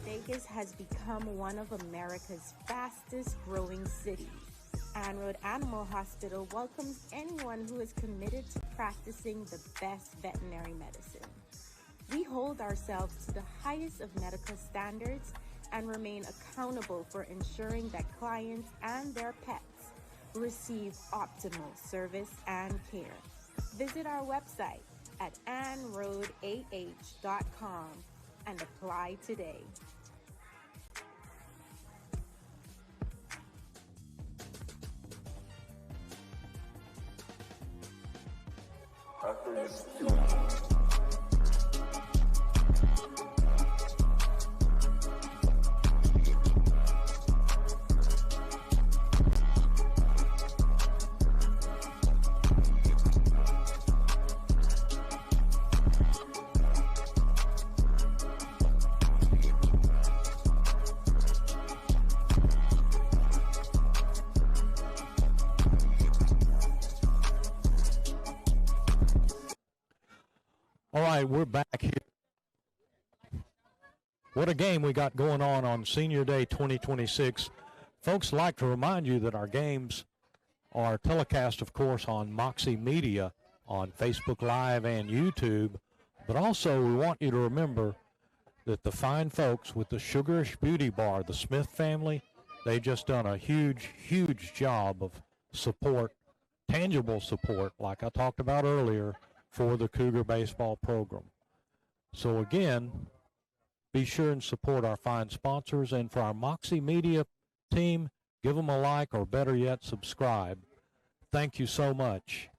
Vegas has become one of America's fastest growing cities. Anroad Animal Hospital welcomes anyone who is committed to practicing the best veterinary medicine. We hold ourselves to the highest of medical standards and remain accountable for ensuring that clients and their pets receive optimal service and care. Visit our website at anroadah.com and apply today. All right, we're back here. What a game we got going on Senior Day 2026. Folks, I'd like to remind you that our games are telecast, of course, on Moxie Media on Facebook Live and YouTube. But also, we want you to remember that the fine folks with the Sugarish Beauty Bar, the Smith family, they've just done a huge, huge job of support, tangible support, like I talked about earlier, for the Cougar baseball program. So again, be sure and support our fine sponsors, and for our Moxie Media team, give them a like, or better yet, subscribe. Thank you so much.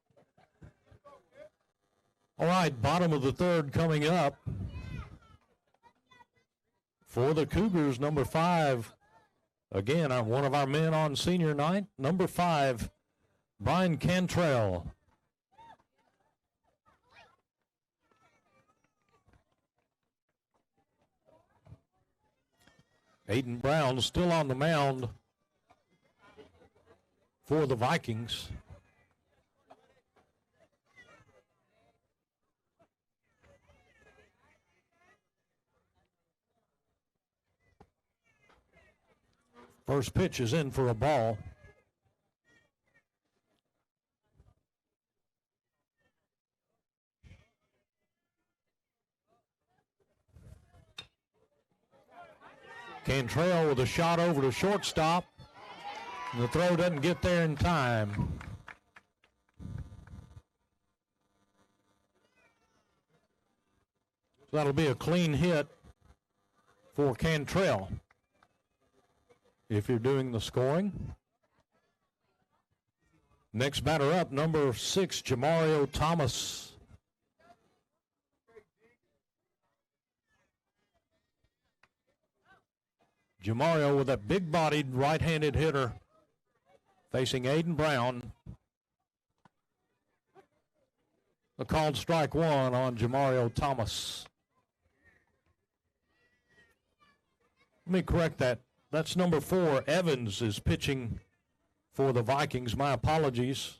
All right, bottom of the third coming up. For the Cougars, number 5, again, one of our men on senior night, number 5, Brian Cantrell. Aiden Brown still on the mound for the Vikings. First pitch is in for a ball. Cantrell with a shot over to shortstop. And the throw doesn't get there in time. So that'll be a clean hit for Cantrell if you're doing the scoring. Next batter up, number 6, Jamario Thomas. Jamario with a big-bodied right-handed hitter facing Aiden Brown. A called strike one on Jamario Thomas. Let me correct that. That's number 4. Evans is pitching for the Vikings. My apologies.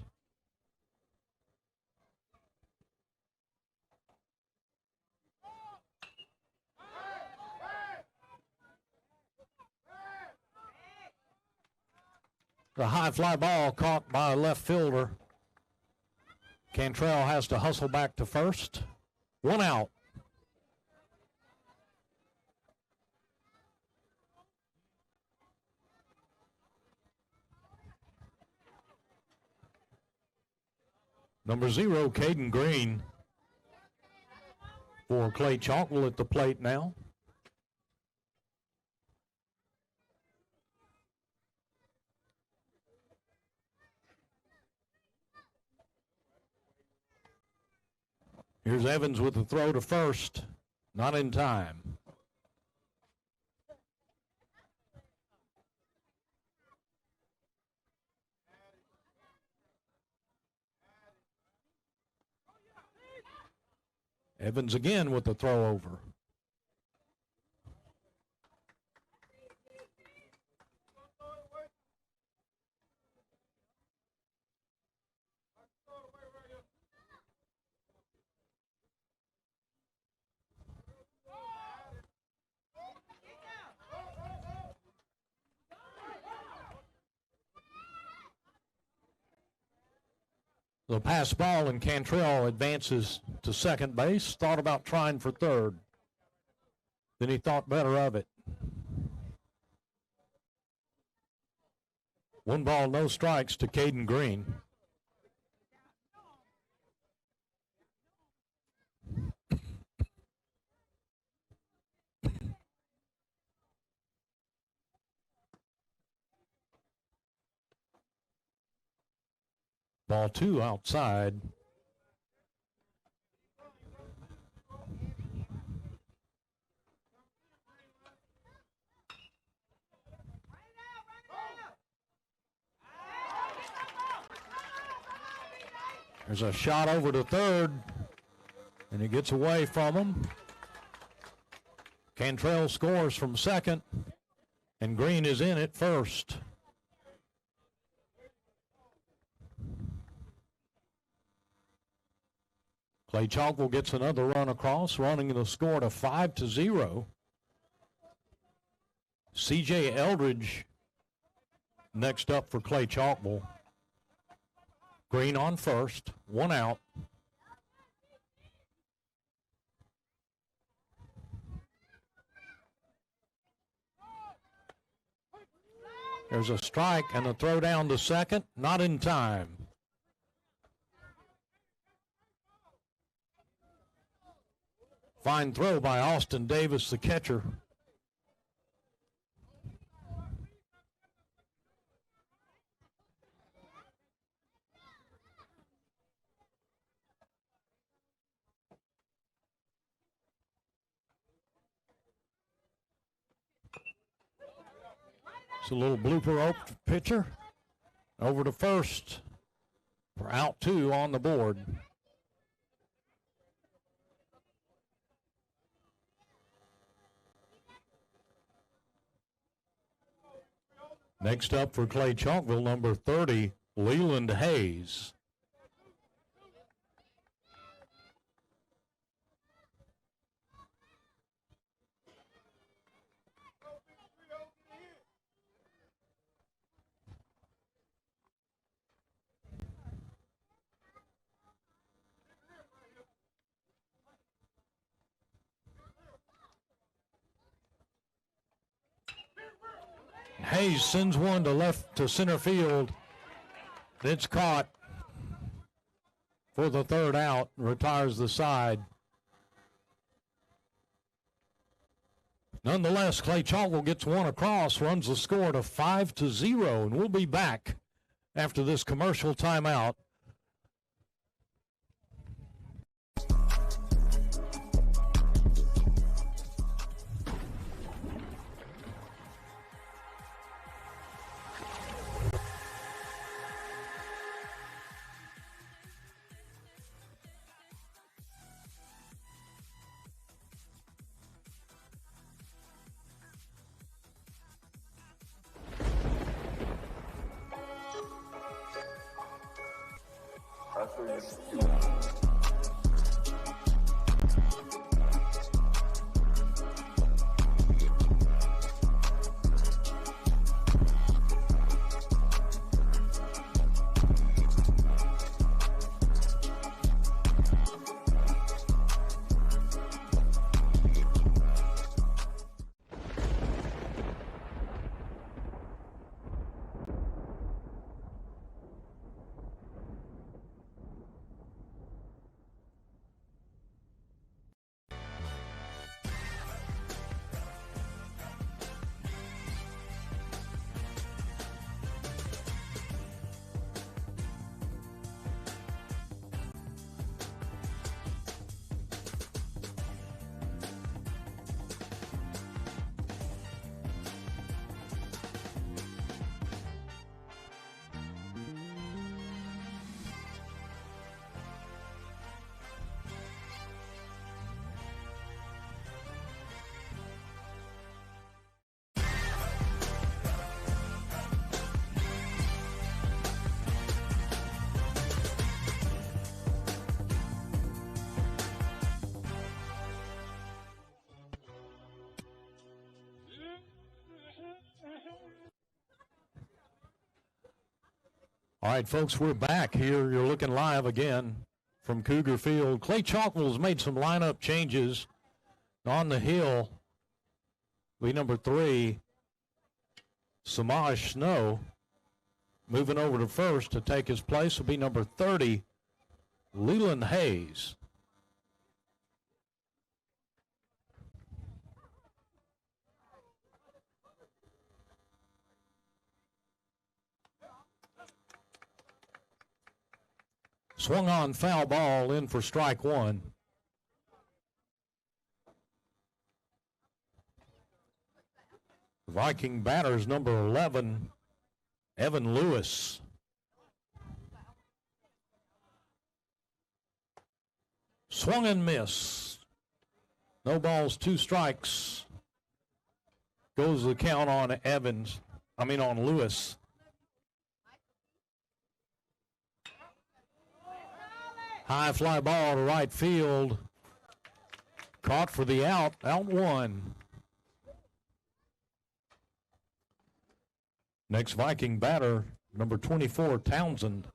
The high fly ball caught by a left fielder. Cantrell has to hustle back to first. 1 out. Number 0, Caden Green for Clay-Chalkville at the plate now. Here's Evans with the throw to first. Not in time. Evans again with the throw over. The pass ball, and Cantrell advances to second base. Thought about trying for third. Then he thought better of it. 1 ball, no strikes to Caden Green. Ball 2 outside. There's a shot over to third, and it gets away from him. Cantrell scores from second, and Green is in at first. Clay-Chalkville gets another run across, running the score to 5-0. C.J. Eldridge next up for Clay-Chalkville. Green on first, one out. There's a strike and a throw down to second, not in time. Fine throw by Austin Davis, the catcher. It's a little blooper pitcher. Over to first for out 2 on the board. Next up for Clay-Chalkville, number 30, Leland Hayes. Hayes sends one to center field. It's caught for the third out, retires the side. Nonetheless, Clay-Chalkville gets one across, runs the score to 5-0, and we'll be back after this commercial timeout. All right, folks, we're back here. You're looking live again from Cougar Field. Clay-Chalkville has made some lineup changes. On the hill, be number 3, Samaj Snow. Moving over to first to take his place will be number 30, Leland Hayes. Swung on foul ball in for strike 1. Viking batters number 11, Evan Lewis. Swung and miss. No balls, 2 strikes. Goes the count on on Lewis. High fly ball to right field. Caught for the out 1. Next Viking batter, number 24, Townsend.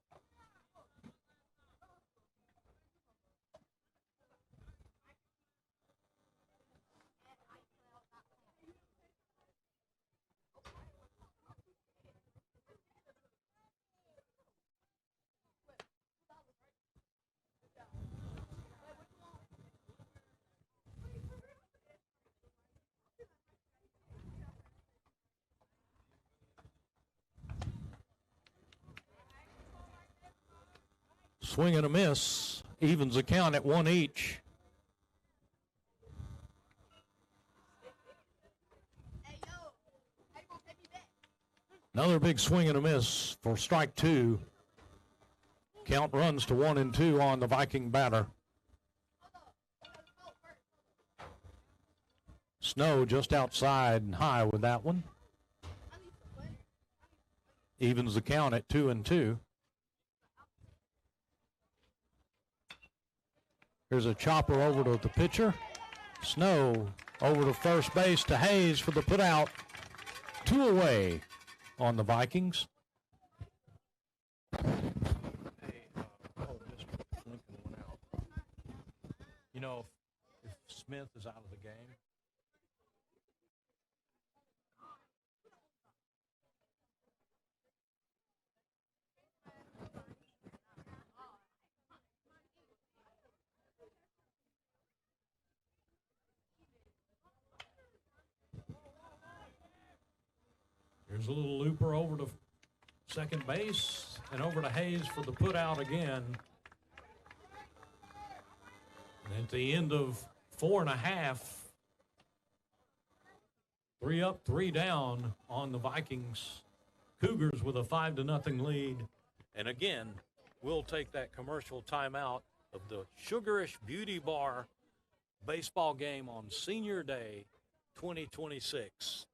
Swing and a miss. Evens the count at 1 each. Another big swing and a miss for strike 2. Count runs to 1 and 2 on the Viking batter. Snow just outside and high with that one. Evens the count at 2 and 2. Here's a chopper over to the pitcher. Snow over to first base to Hayes for the put out. 2 away on the Vikings. Lincoln went out. You know, if Smith is out of the game, here's a little looper over to second base and over to Hayes for the put out again. And at the end of 4.5, 3 up, 3 down on the Vikings. Cougars with a 5-0 lead. and again, we'll take that commercial timeout of the Sugarish Beauty Bar baseball game on Senior Day 2026.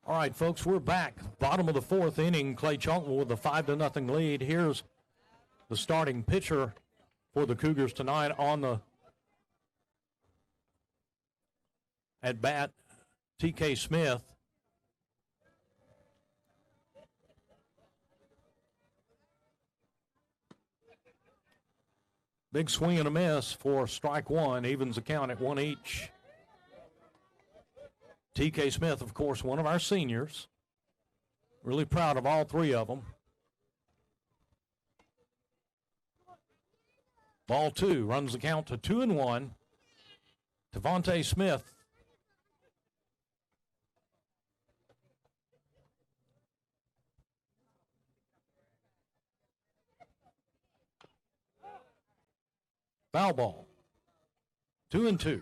All right, folks, we're back. Bottom of the 4th inning, Clay-Chalkville with a 5-0 lead. Here's the starting pitcher for the Cougars tonight on the at bat, T.K. Smith. Big swing and a miss for strike 1, evens the count at 1 each. T.K. Smith, of course, one of our seniors. Really proud of all 3 of them. Ball 2 runs the count to 2-1. Devontae Smith. Foul ball. 2-2.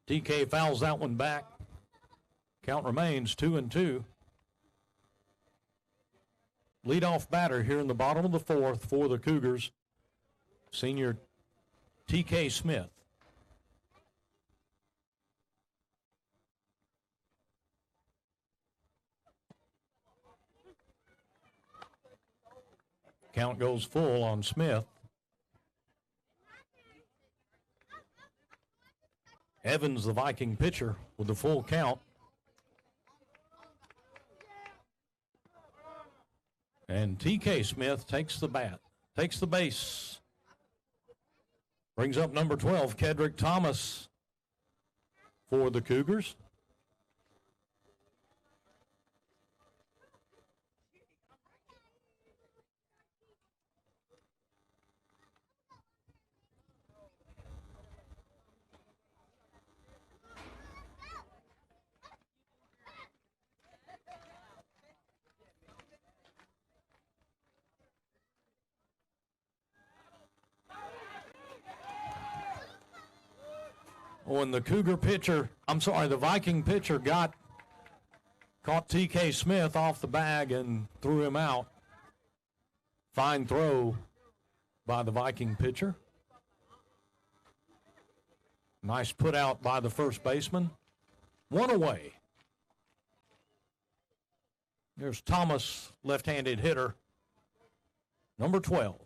TK fouls that one back. Count remains 2-2. Leadoff batter here in the bottom of the fourth for the Cougars, senior TK Smith. Count goes full on Smith. Evans, the Viking pitcher, with the full count. And TK Smith takes the bat, takes the base. Brings up number 12, Kedrick Thomas, for the Cougars. When the Cougar pitcher, the Viking pitcher caught TK Smith off the bag and threw him out. Fine throw by the Viking pitcher. Nice put out by the first baseman. One away. There's Thomas, left-handed hitter, number 12.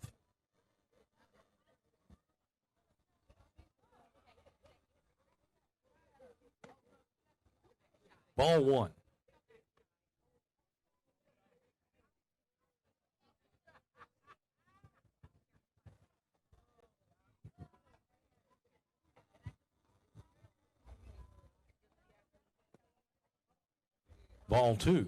Ball 1. Ball 2.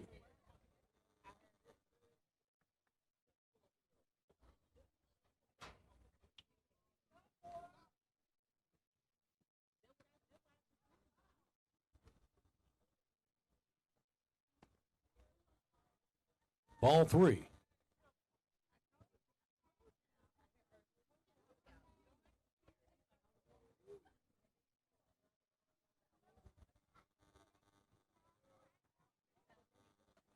Ball 3.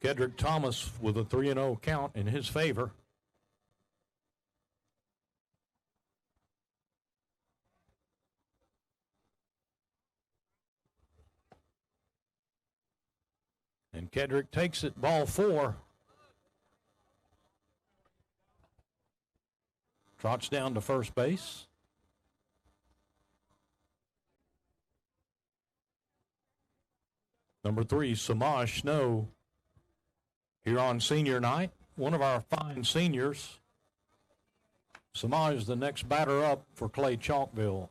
Kedrick Thomas with a 3-0 count in his favor. And Kedrick takes it, ball 4. Trots down to first base. Number 3, Samaj Snow, here on senior night. One of our fine seniors. Samaj, the next batter up for Clay-Chalkville.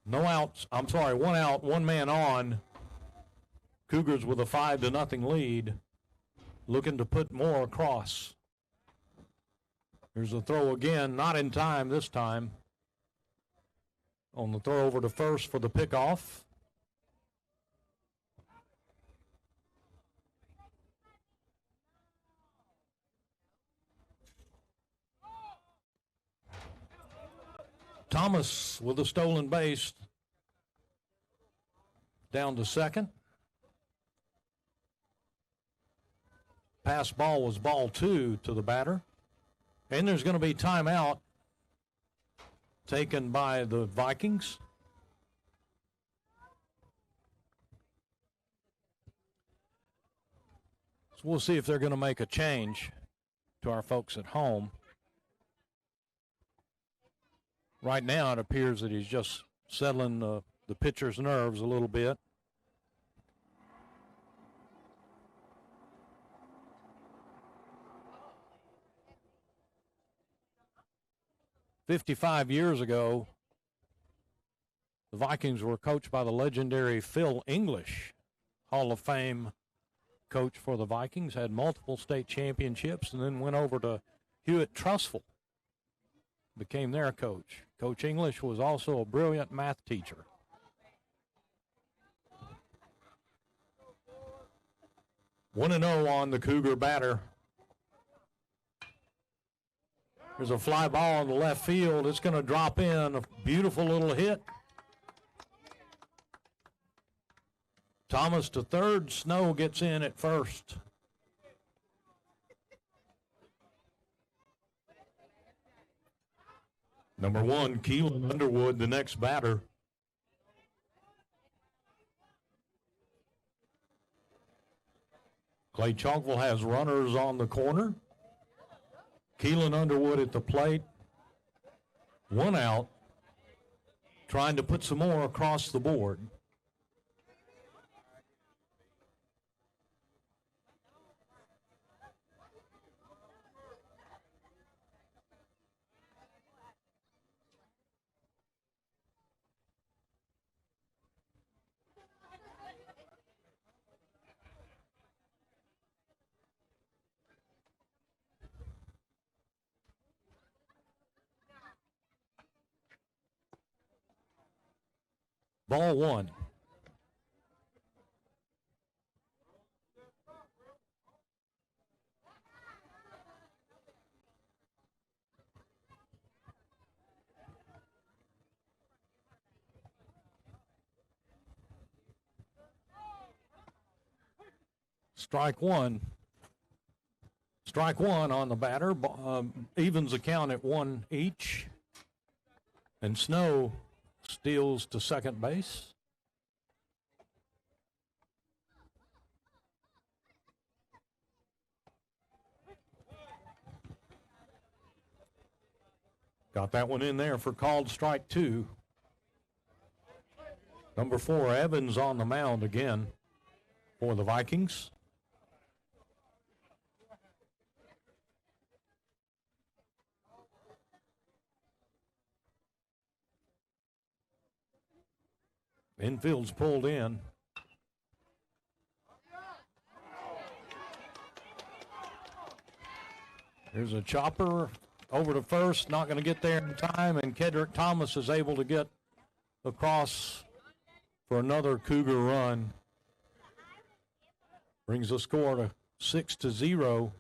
One out, one man on. Cougars with a 5-0 lead, looking to put more across. Here's a throw again, not in time this time. On the throw over to first for the pickoff. Thomas with a stolen base. Down to second. Pass ball was ball 2 to the batter. And there's going to be timeout taken by the Vikings. So we'll see if they're going to make a change to our folks at home. Right now it appears that he's just settling the pitcher's nerves a little bit. "55 years ago, the Vikings were coached by the legendary Phil English, Hall of Fame coach for the Vikings, had multiple state championships, and then went over to Hewitt Trustful, became their coach. Coach English was also a brilliant math teacher. One and 0 on the Cougar batter. There's a fly ball in the left field. It's going to drop in. A beautiful little hit. Thomas to third. Snow gets in at first. Number 1, Keelan Underwood, the next batter. Clay-Chalkville has runners on the corner. Keelan Underwood at the plate. 1 out. Trying to put some more across the board. Ball 1. Strike one. Strike one on the batter. Evens the count at 1 each. And Snow steals to second base. Got that one in there for called strike 2. Number 4, Evans on the mound again for the Vikings. Infield's pulled in. There's a chopper over to first, not going to get there in time, and Kedrick Thomas is able to get across for another Cougar run. Brings the score to 6-0.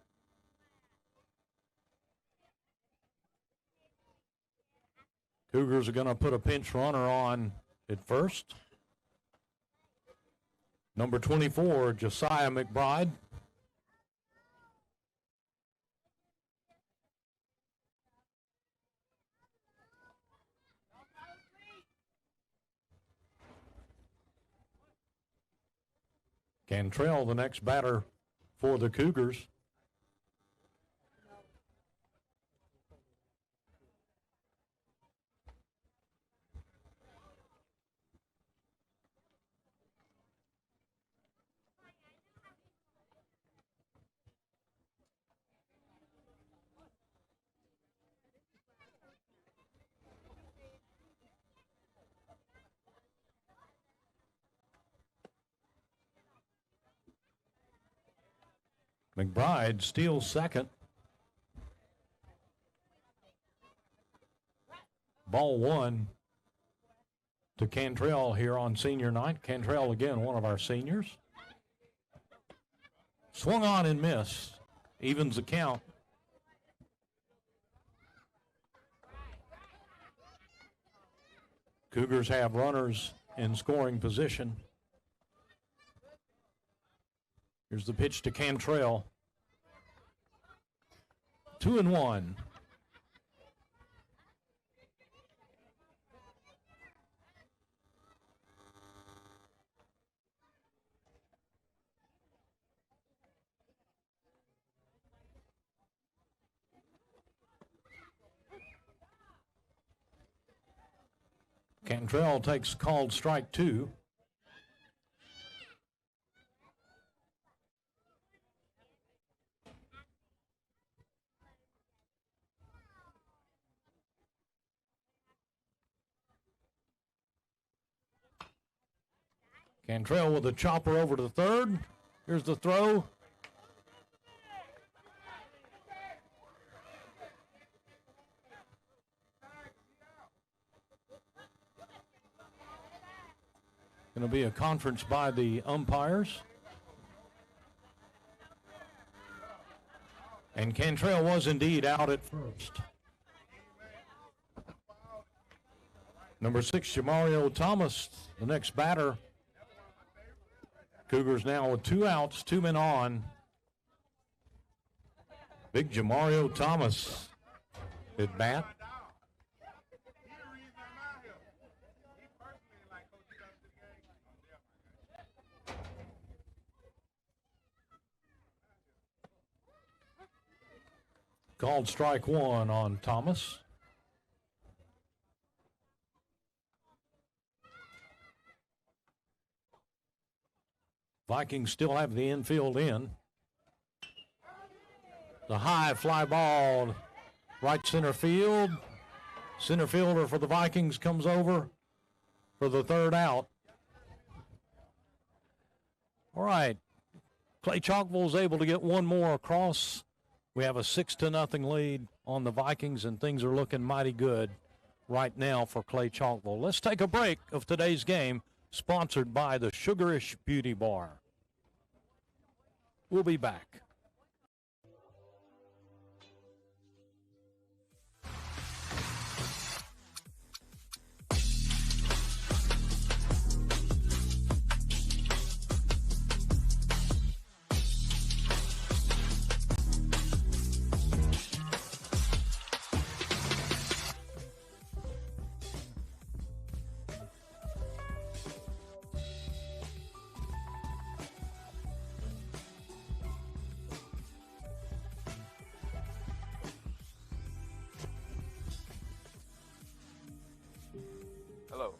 Cougars are going to put a pinch runner on at first. Number 24, Josiah McBride. Cantrell, the next batter for the Cougars. McBride steals second. Ball 1 to Cantrell here on senior night. Cantrell again, one of our seniors. Swung on and missed. Evens the count. Cougars have runners in scoring position. Here's the pitch to Cantrell. 2-1. Cantrell takes called strike 2. Cantrell with a chopper over to third. Here's the throw. Going to be a conference by the umpires. And Cantrell was indeed out at first. Number 6, Jamario Thomas, the next batter. Cougars now with 2 outs, 2 men on. Big Jamario Thomas at bat. Called strike 1 on Thomas. Vikings still have the infield in. The high fly ball, right center field. Center fielder for the Vikings comes over for the third out. All right. Clay-Chalkville is able to get one more across. We have a 6-0 lead on the Vikings, and things are looking mighty good right now for Clay-Chalkville. Let's take a break of today's game, sponsored by the Sugarish Beauty Bar. We'll be back. Hello,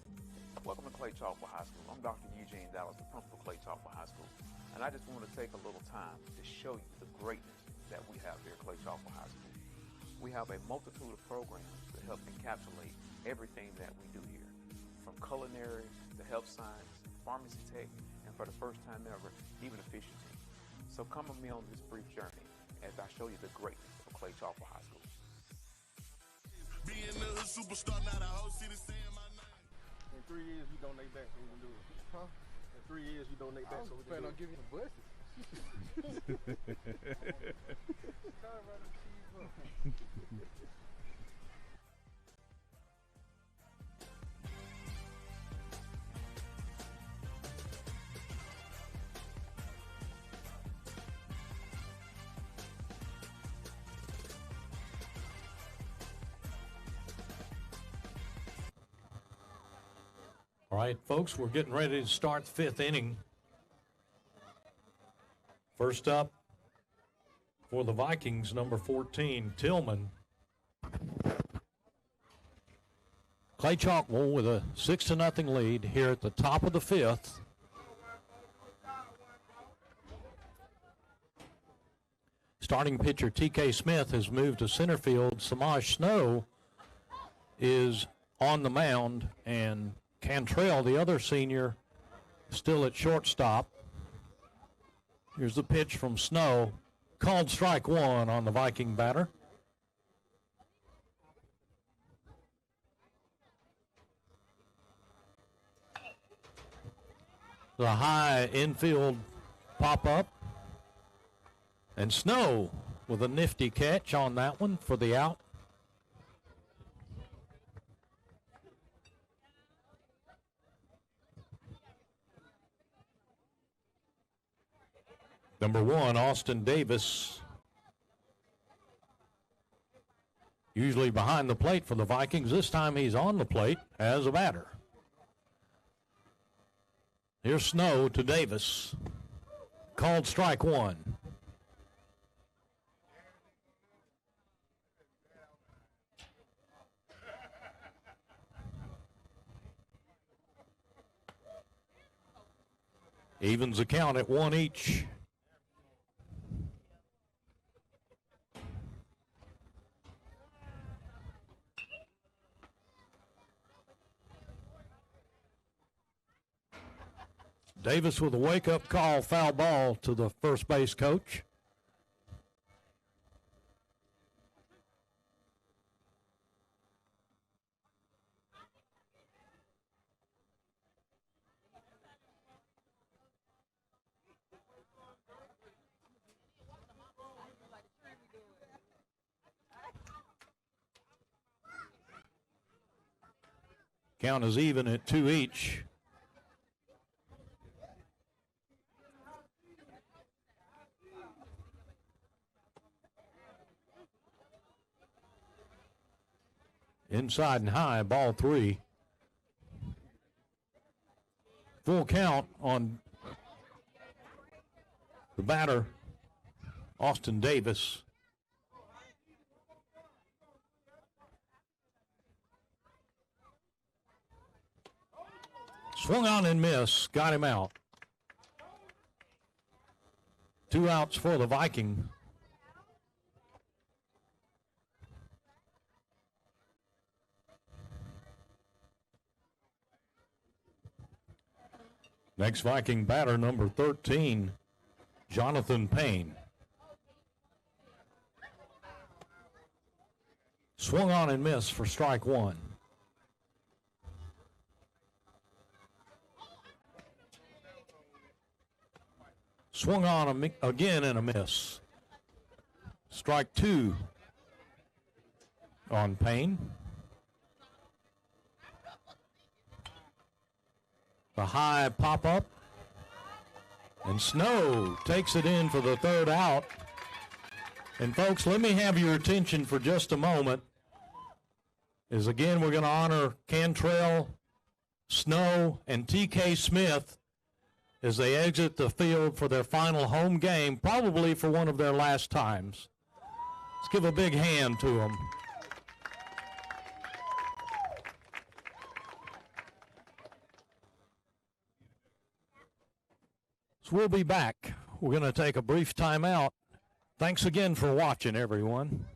welcome to Clay-Chalkville High School. I'm Dr. Eugene Dallas, the principal of Clay-Chalkville High School, and I just want to take a little time to show you the greatness that we have here at Clay-Chalkville High School. We have a multitude of programs to help encapsulate everything that we do here, from culinary to health science, pharmacy tech, and for the first time ever, even efficiency. So come with me on this brief journey as I show you the greatness of Clay-Chalkville High School. Being the hood superstar, now the whole city saying my name. In 3 years, we donate back so we can do it. Huh? In 3 years, we donate back so we can do it. on giving you some buses. All right, folks, we're getting ready to start the 5th inning. First up for the Vikings, number 14, Tillman. Clay-Chalkville with a 6-0 lead here at the top of the 5th. Starting pitcher T.K. Smith has moved to center field. Samaj Snow is on the mound, and Cantrell, the other senior, still at shortstop. Here's the pitch from Snow. Called strike 1 on the Viking batter. The high infield pop-up. And Snow with a nifty catch on that one for the out. Number 1, Austin Davis. Usually behind the plate for the Vikings. This time he's on the plate as a batter. Here's Snow to Davis. Called strike 1. Evens the count at 1 each. Davis with a wake-up call, foul ball to the first base coach. Count is even at 2 each. Inside and high, ball 3. Full count on the batter, Austin Davis. Swung on and missed, got him out. 2 outs for the Viking. Next Viking batter, number 13, Jonathan Payne. Swung on and missed for strike 1. Swung on again and a miss. Strike 2 on Payne. The high pop-up, and Snow takes it in for the 3rd out. And folks, let me have your attention for just a moment, as again we're going to honor Cantrell, Snow, and T.K. Smith as they exit the field for their final home game, probably for one of their last times. Let's give a big hand to them. So we'll be back. We're going to take a brief time out. Thanks again for watching, everyone.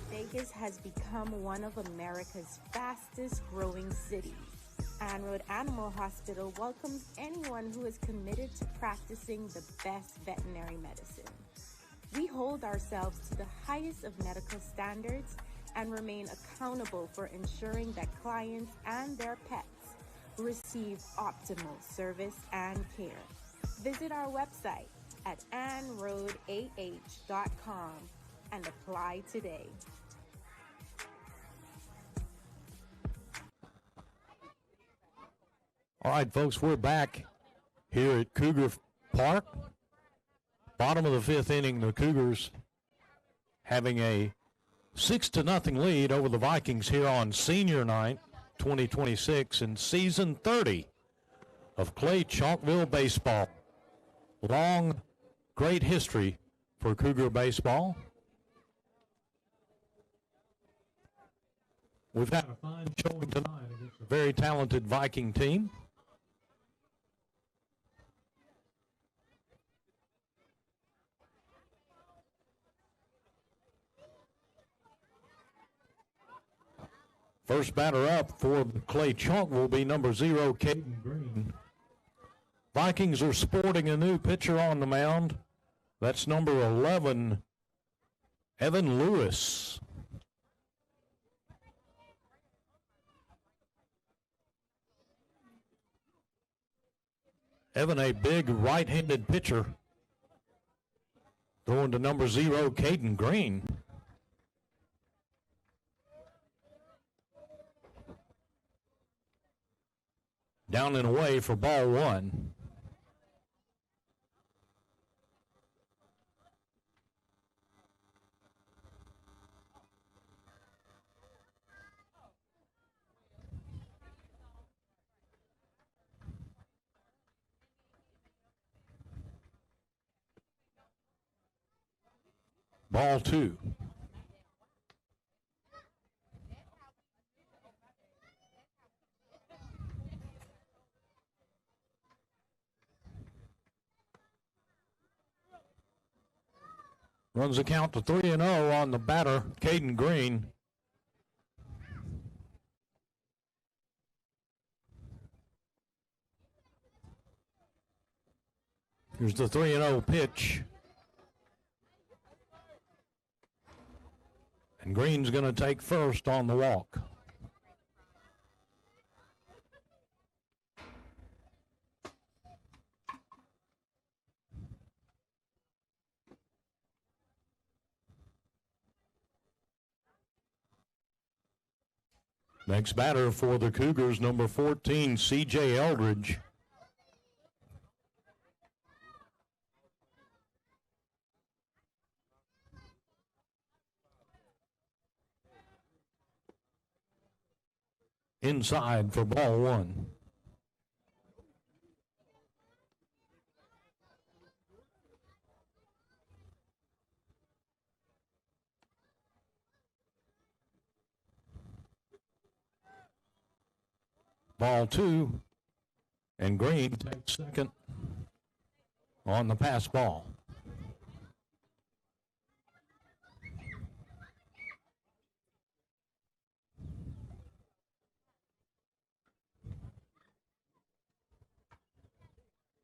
Vegas has become one of America's fastest growing cities. Anroad Animal Hospital welcomes anyone who is committed to practicing the best veterinary medicine. We hold ourselves to the highest of medical standards and remain accountable for ensuring that clients and their pets receive optimal service and care. Visit our website at anroadah.com and apply today. All right, folks, we're back here at Cougar Park. Bottom of the 5th inning, the Cougars having a 6-0 lead over the Vikings here on Senior Night 2026 in Season 30 of Clay-Chalkville Baseball. Long, great history for Cougar baseball. We've had a fine showing tonight against a very talented Viking team. First batter up for Clay-Chalkville will be number 0, Caden Green. Vikings are sporting a new pitcher on the mound. That's number 11, Evan Lewis. Evan, a big right-handed pitcher, throwing to number 0, Caden Green. Down and away for ball 1. Ball 2. Runs the count to 3-0 on the batter, Caden Green. Here's the 3-0 pitch. And Green's going to take first on the walk. Next batter for the Cougars, number 14, C.J. Eldridge. Inside for ball 1. Ball 2, and Green takes second on the pass ball.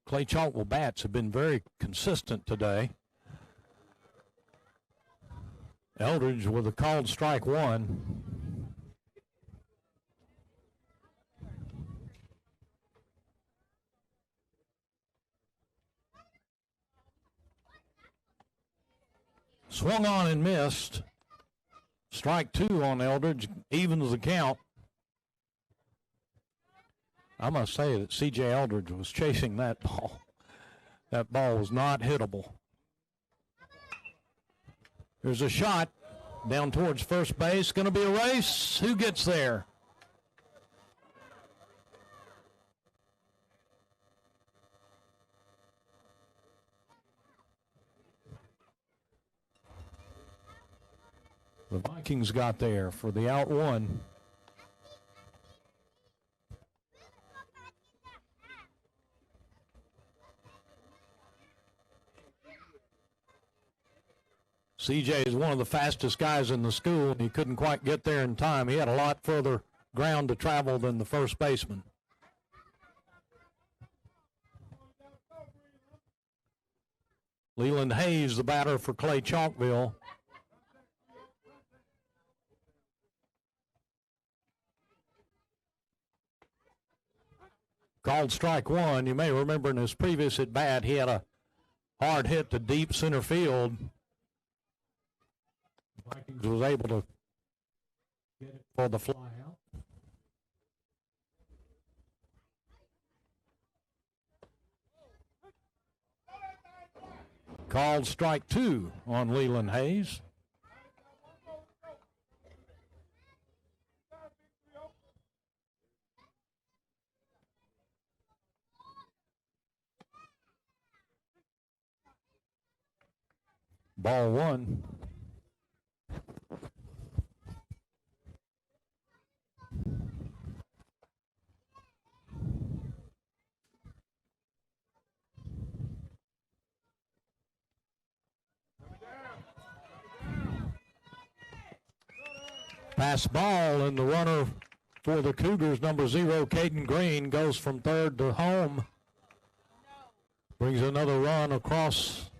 Clay-Chalkville bats have been very consistent today. Eldridge with a called strike 1. Swung on and missed. Strike 2 on Eldridge, evens the count. I must say that C.J. Eldridge was chasing that ball. That ball was not hittable. There's a shot down towards first base. Going to be a race. Who gets there? The Vikings got there for the out 1. CJ is one of the fastest guys in the school, and he couldn't quite get there in time. He had a lot further ground to travel than the first baseman. Leland Hayes, the batter for Clay-Chalkville. Called strike 1. You may remember in his previous at bat, he had a hard hit to deep center field. Vikings was able to get it for the fly out. Called strike 2 on Leland Hayes. Ball 1. Pass ball, and the runner for the Cougars, number 0, Caden Green, goes from third to home. Brings another run across.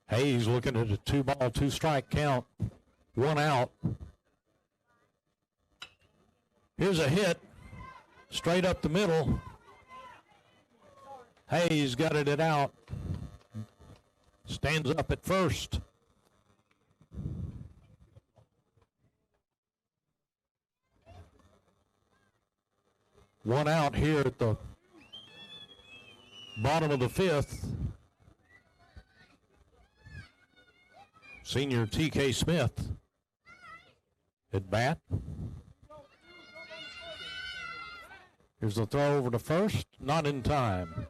Hayes looking at a 2-ball, 2-strike count. 1 out. Here's a hit. Straight up the middle. Hayes gutted it out. Stands up at first. One out here at the bottom of the 5th. Senior T.K. Smith at bat. Here's the throw over to first. Not in time.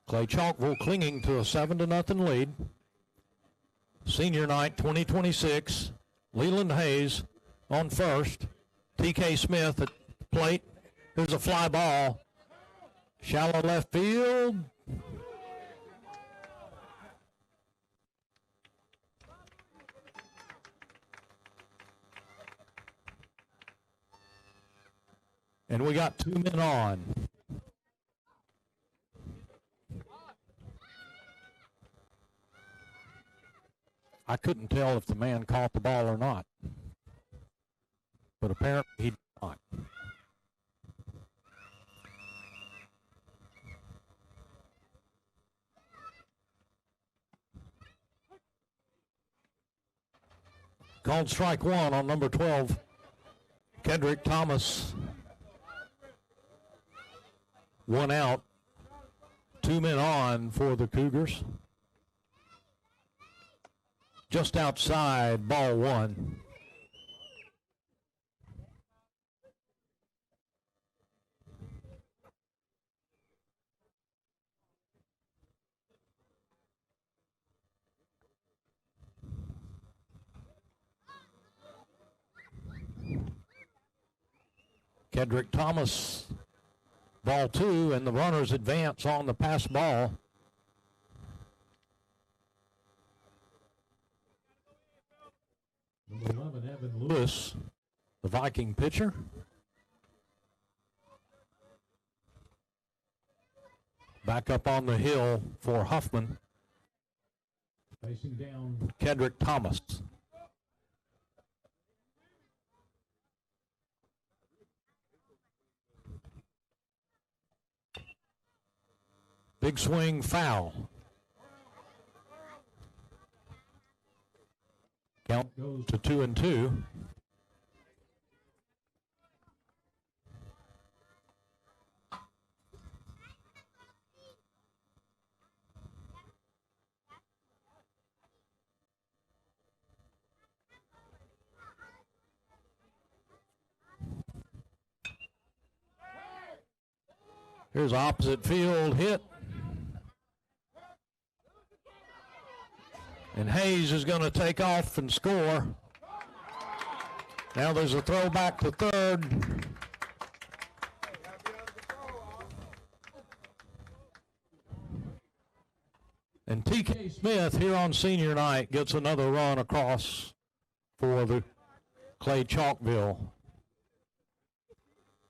Clay-Chalkville clinging to a 7-0 lead. Senior night 2026. Leland Hayes on first. T.K. Smith at plate. Here's a fly ball. Shallow left field. And we got 2 men on. I couldn't tell if the man caught the ball or not, but apparently he did not. Called strike 1 on number 12, Kedrick Thomas. 1 out, 2 men on for the Cougars. Just outside, ball 1. Kedrick Thomas, ball 2, and the runners advance on the pass ball. Number 11, Evan Lewis, the Viking pitcher. Back up on the hill for Huffman. Facing down, Kedrick Thomas. Big swing, foul. Count goes to 2-2. Here's opposite field hit. And Hayes is going to take off and score. Now there's a throw back to third. And T.K. Smith here on senior night gets another run across for the Clay-Chalkville.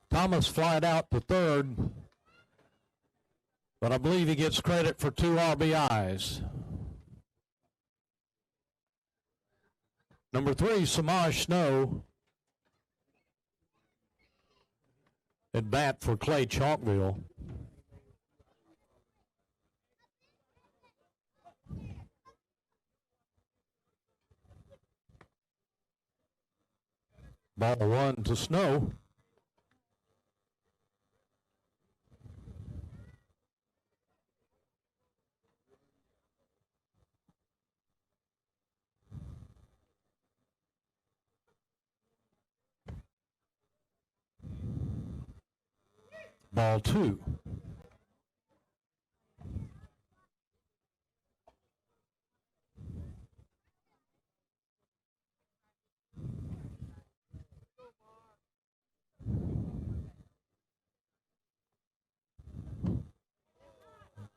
Thomas flied out to third, but I believe he gets credit for 2 RBIs. Number 3, Samaj Snow at bat for Clay-Chalkville. Ball 1 to Snow. Ball 2.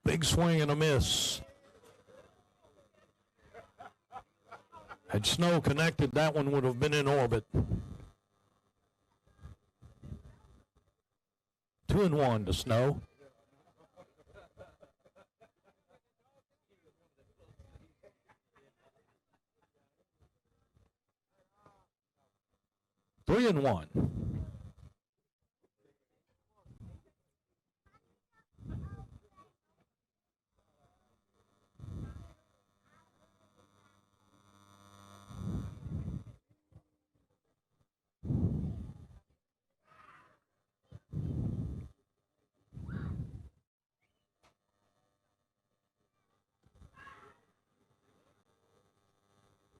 Big swing and a miss. Had Snow connected, that one would have been in orbit. 2-1 to Snow. Three and one.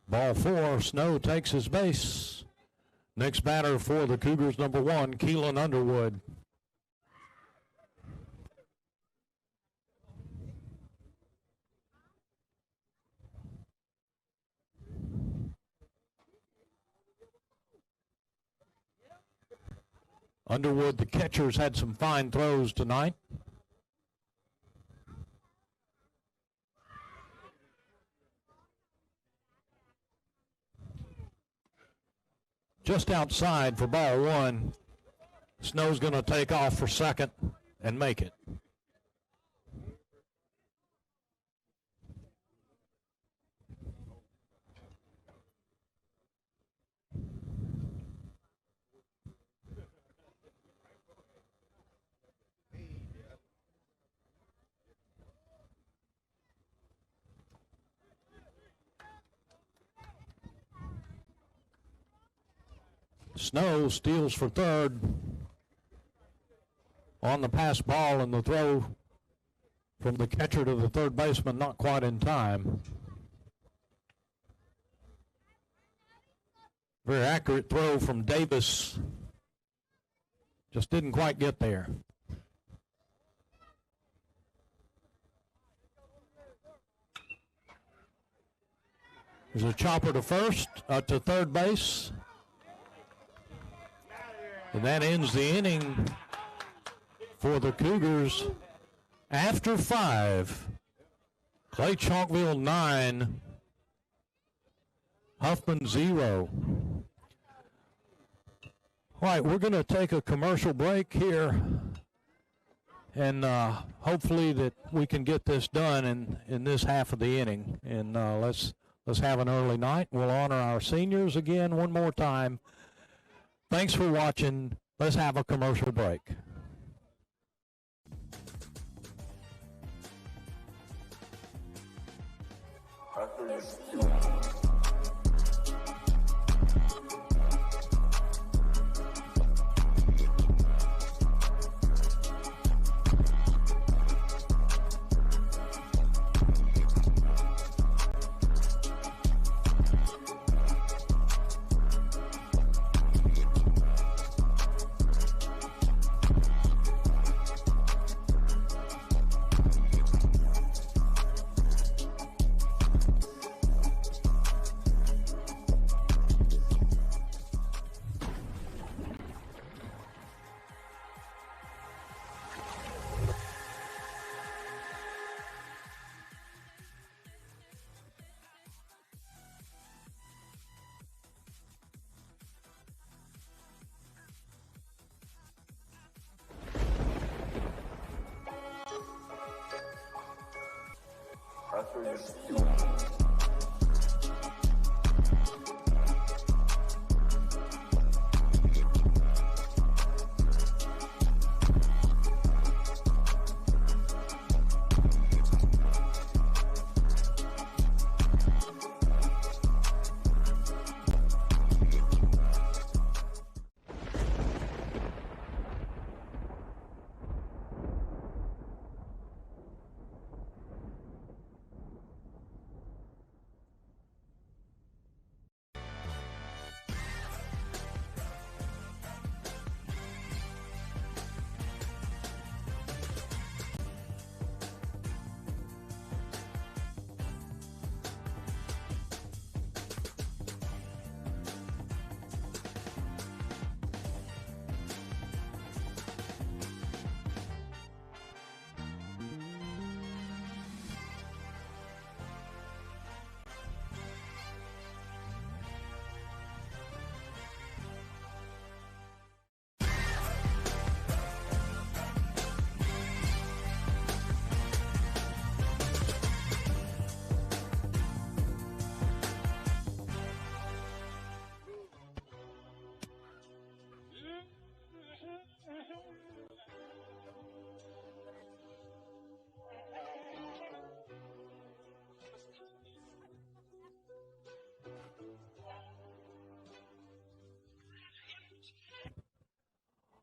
Ball four, Snow takes his base. Next batter for the Cougars, number 1, Keelan Underwood. Underwood, the catchers, had some fine throws tonight. Just outside for ball one. Snow's going to take off for second and make it. Snow steals for third on the pass ball, and the throw from the catcher to the third baseman not quite in time. Very accurate throw from Davis. Just didn't quite get there. There's a chopper to first, to third base. And that ends the inning for the Cougars. After 5, Clay-Chalkville 9, Huffman 0. All right, we're going to take a commercial break here, and hopefully that we can get this done in this half of the inning. And let's have an early night. We'll honor our seniors again one more time. Thanks for watching. Let's have a commercial break.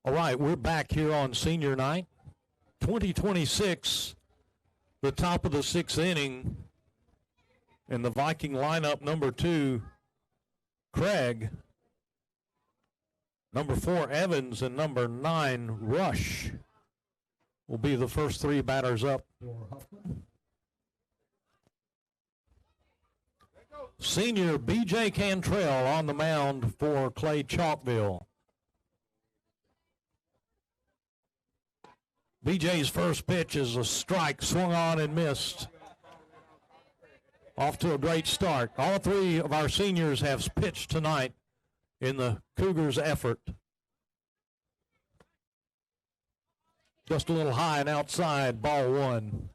All right, we're back here on senior night. 2026, the top of the sixth inning. In the Viking lineup, number 2, Craig. Number 4, Evans, and number 9, Rush will be the first 3 batters up for Huffman. Senior B.J. Cantrell on the mound for Clay-Chalkville. B.J.'s first pitch is a strike, swung on and missed. Off to a great start. All 3 of our seniors have pitched tonight in the Cougars' effort. Just a little high and outside, ball 1.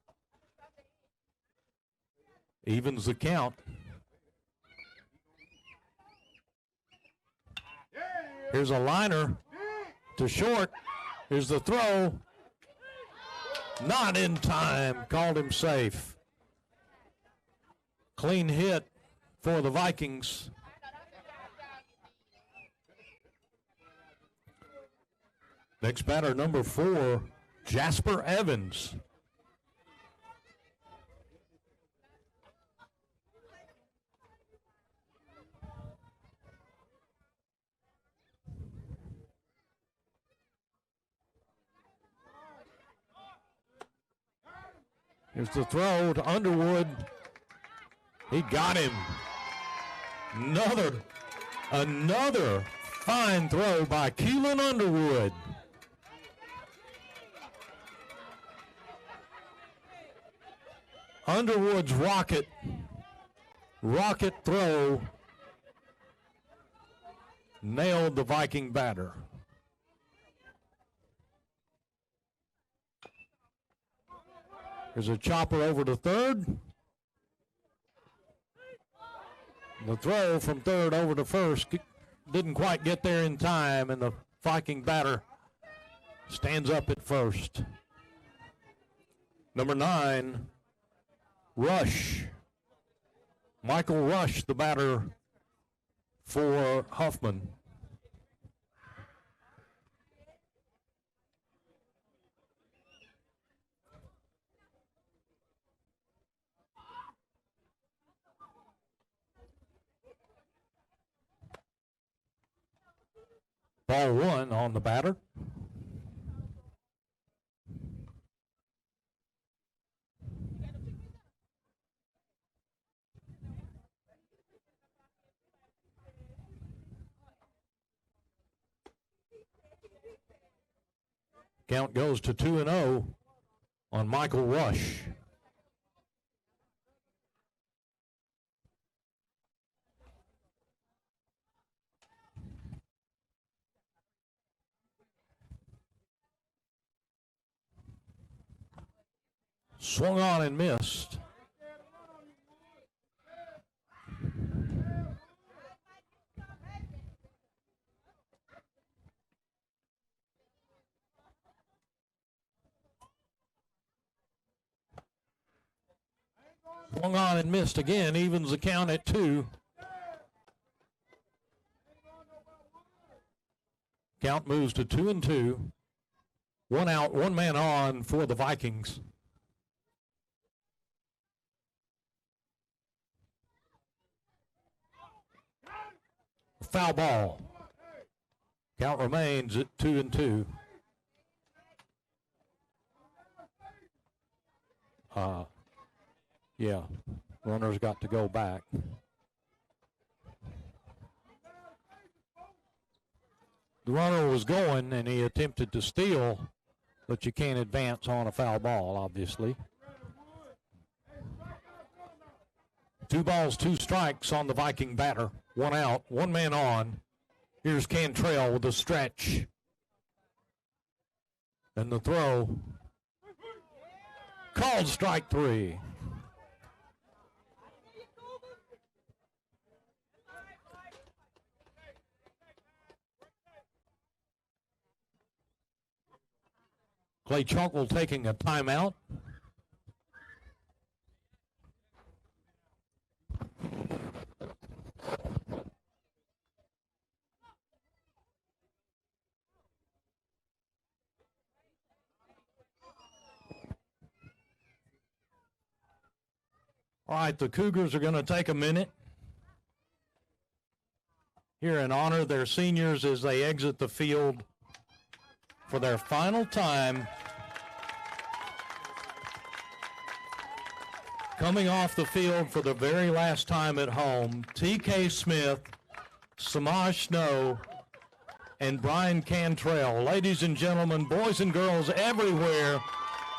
Evens the count. Here's a liner to short. Here's the throw. Not in time. Called him safe. Clean hit for the Vikings. Next batter, number 4, Jasper Evans. Here's the throw to Underwood. He got him. Another fine throw by Keelan Underwood. Underwood's rocket throw nailed the Viking batter. There's a chopper over to third. The throw from third over to first didn't quite get there in time, and the Viking batter stands up at first. Number 9, Rush. Michael Rush, the batter for Huffman. Ball 1 on the batter. Count goes to 2-0 on Michael Rush. Swung on and missed. Swung on and missed again, evens the count at 2. Count moves to 2-2. 1 out, 1 man on for the Vikings. Foul ball. Count remains at 2-2. Yeah, runner's got to go back. The runner was going and he attempted to steal, but you can't advance on a foul ball, obviously. 2 balls, 2 strikes on the Viking batter. 1 out, 1 man on. Here's Cantrell with a stretch. And the throw. Called strike 3. Clay-Chalkville taking a timeout. All right, the Cougars are going to take a minute here and honor their seniors as they exit the field for their final time. Coming off the field for the very last time at home, T.K. Smith, Samaj Snow, and Brian Cantrell. Ladies and gentlemen, boys and girls everywhere,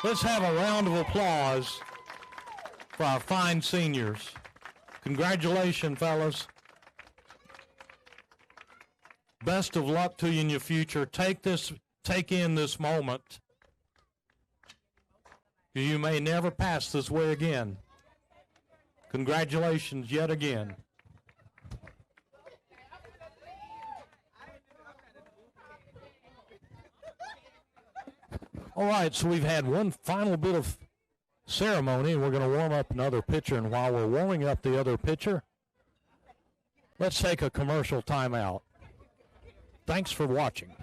let's have a round of applause for our fine seniors. Congratulations, fellas. Best of luck to you in your future. Take in this moment. You may never pass this way again. Congratulations yet again. All right, so we've had one final bit of ceremony, and we're going to warm up another pitcher. And while we're warming up the other pitcher, let's take a commercial timeout. Thanks for watching.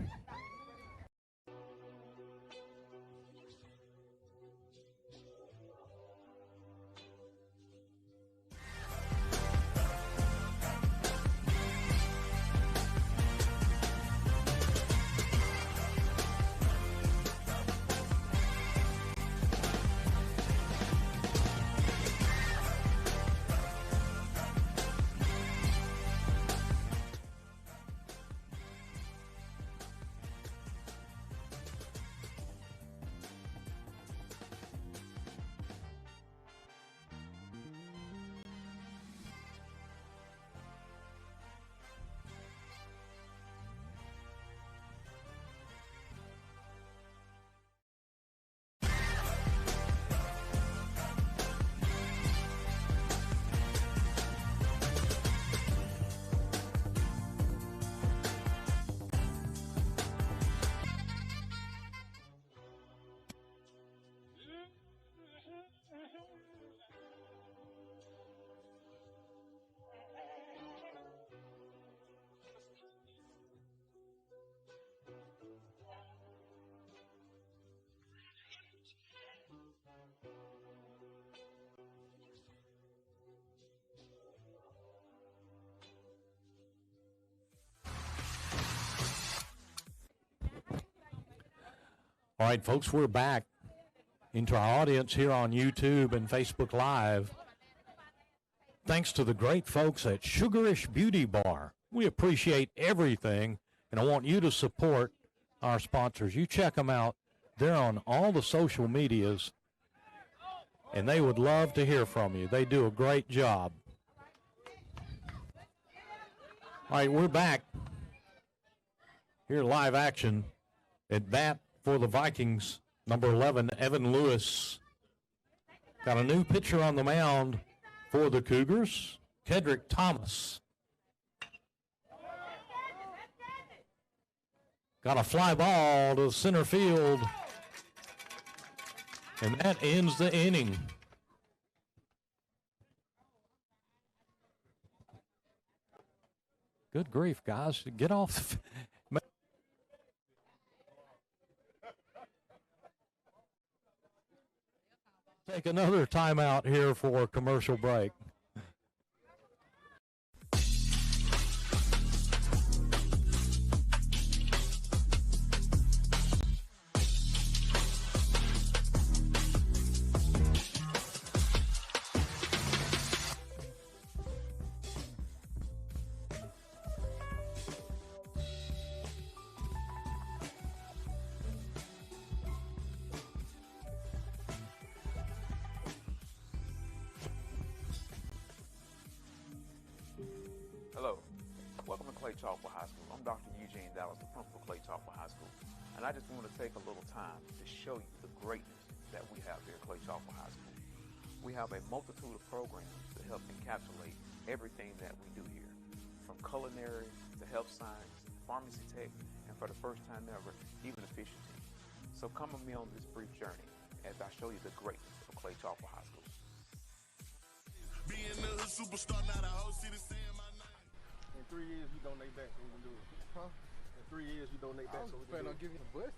All right, folks, we're back into our audience here on YouTube and Facebook Live. Thanks to the great folks at Sugarish Beauty Bar. We appreciate everything, and I want you to support our sponsors. You check them out. They're on all the social medias, and they would love to hear from you. They do a great job. All right, we're back here live action at bat for the Vikings, number 11, Evan Lewis. Got a new pitcher on the mound for the Cougars, Kedrick Thomas. Got a fly ball to center field, and that ends the inning. Good grief, guys. Get off. Take another timeout here for a commercial break. Hello, welcome to Clay-Chalkville High School. I'm Dr. Eugene Dallas, the principal of Clay-Chalkville High School, and I just want to take a little time to show you the greatness that we have here at Clay-Chalkville High School. We have a multitude of programs to help encapsulate everything that we do here, from culinary to health science, pharmacy tech, and for the first time ever, even efficiency. So come with me on this brief journey as I show you the greatness of Clay-Chalkville High School. Being a superstar, not a whole city saying my name. In 3 years, you donate back so we can do it. Huh? In 3 years, you donate back so we can do it. on giving you some buses.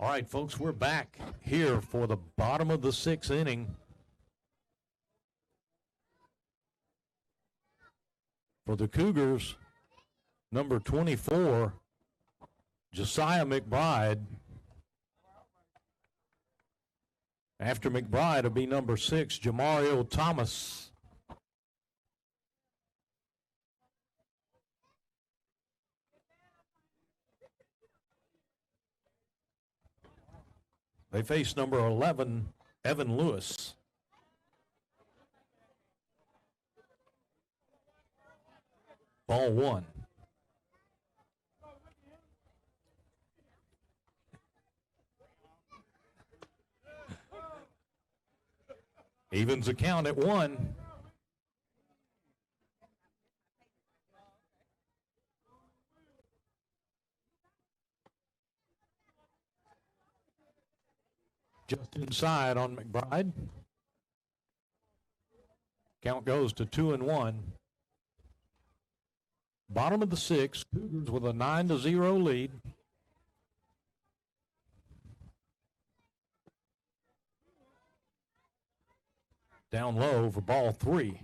All right, folks, we're back here for the bottom of the sixth inning. For the Cougars, number 24, Josiah McBride. After McBride will be number 6, Jamario Thomas. They face number 11, Evan Lewis. Ball 1. Evens the count at 1. Just inside on McBride. Count goes to 2-1. Bottom of the sixth, Cougars with a 9-0 lead. Down low for ball 3.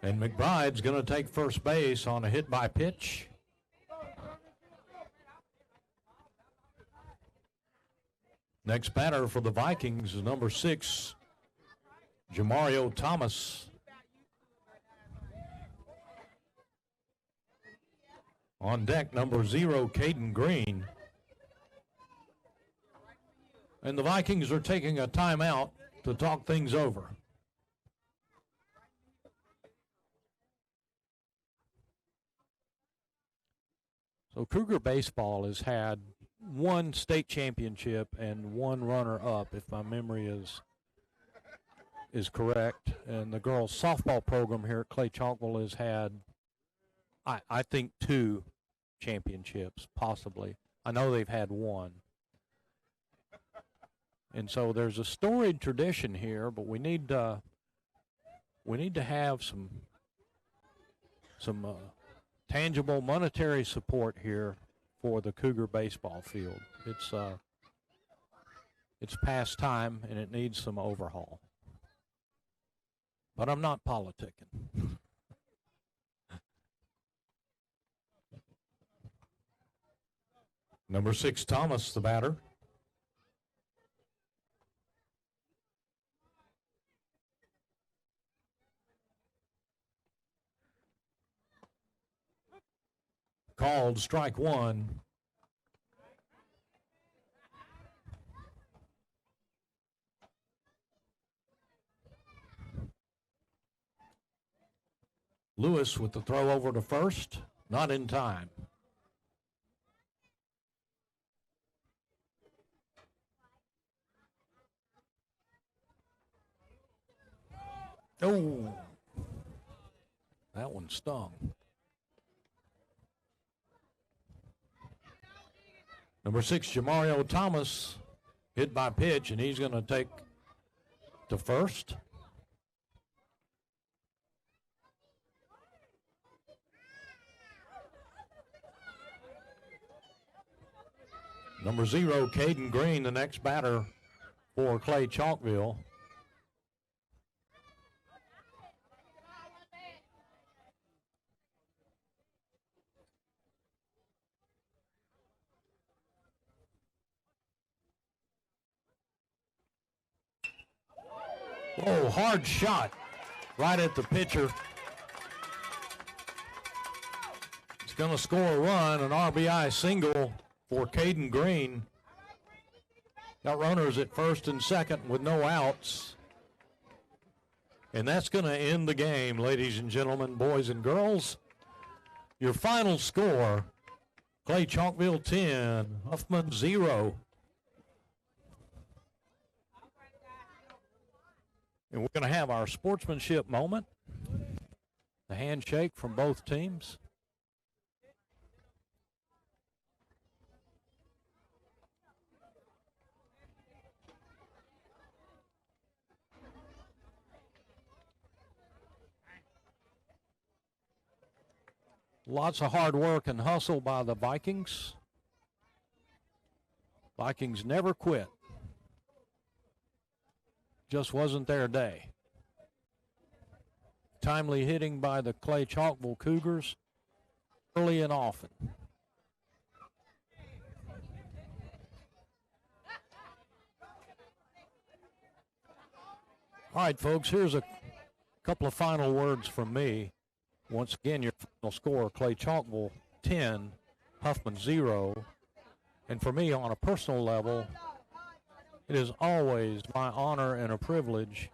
And McBride's going to take first base on a hit by pitch. Next batter for the Vikings is number 6, Jamario Thomas. On deck, number 0, Caden Green. And the Vikings are taking a timeout to talk things over. So Cougar baseball has had one state championship and one runner-up, if my memory is correct. And the girls' softball program here at Clay-Chalkville has had, I think, 2 championships, possibly. I know they've had 1. And so there's a storied tradition here, but we need to have some tangible monetary support here for the Cougar baseball field. It's past time and it needs some overhaul. But I'm not politicking. Number 6, Thomas, the batter. Called strike 1. Lewis with the throw over to first, not in time. Oh, that one stung. Number 6, Jamario Thomas, hit by pitch, and he's going to take to first. Number 0, Caden Green, the next batter for Clay-Chalkville. Oh, hard shot right at the pitcher. It's going to score a run, an RBI single for Caden Green. Got runners at first and second with no outs. And that's going to end the game, ladies and gentlemen, boys and girls. Your final score, Clay-Chalkville 10, Huffman 0. And we're going to have our sportsmanship moment, the handshake from both teams. Lots of hard work and hustle by the Vikings. Vikings never quit. Just wasn't their day. Timely hitting by the Clay-Chalkville Cougars early and often. All right, folks, here's a couple of final words from me. Once again, your final score, Clay-Chalkville 10, Huffman 0. And for me, on a personal level, it is always my honor and a privilege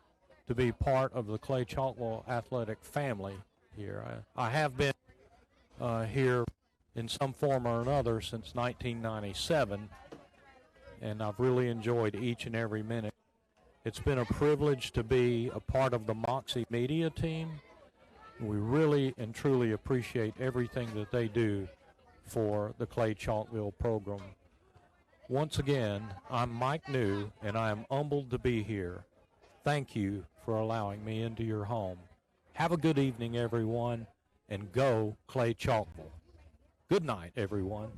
to be part of the Clay-Chalkville athletic family here. I have been here in some form or another since 1997, and I've really enjoyed each and every minute. It's been a privilege to be a part of the Moxie media team. We really and truly appreciate everything that they do for the Clay-Chalkville program. Once again, I'm Mike New, and I am humbled to be here. Thank you for allowing me into your home. Have a good evening, everyone, and go Clay-Chalkville. Good night, everyone.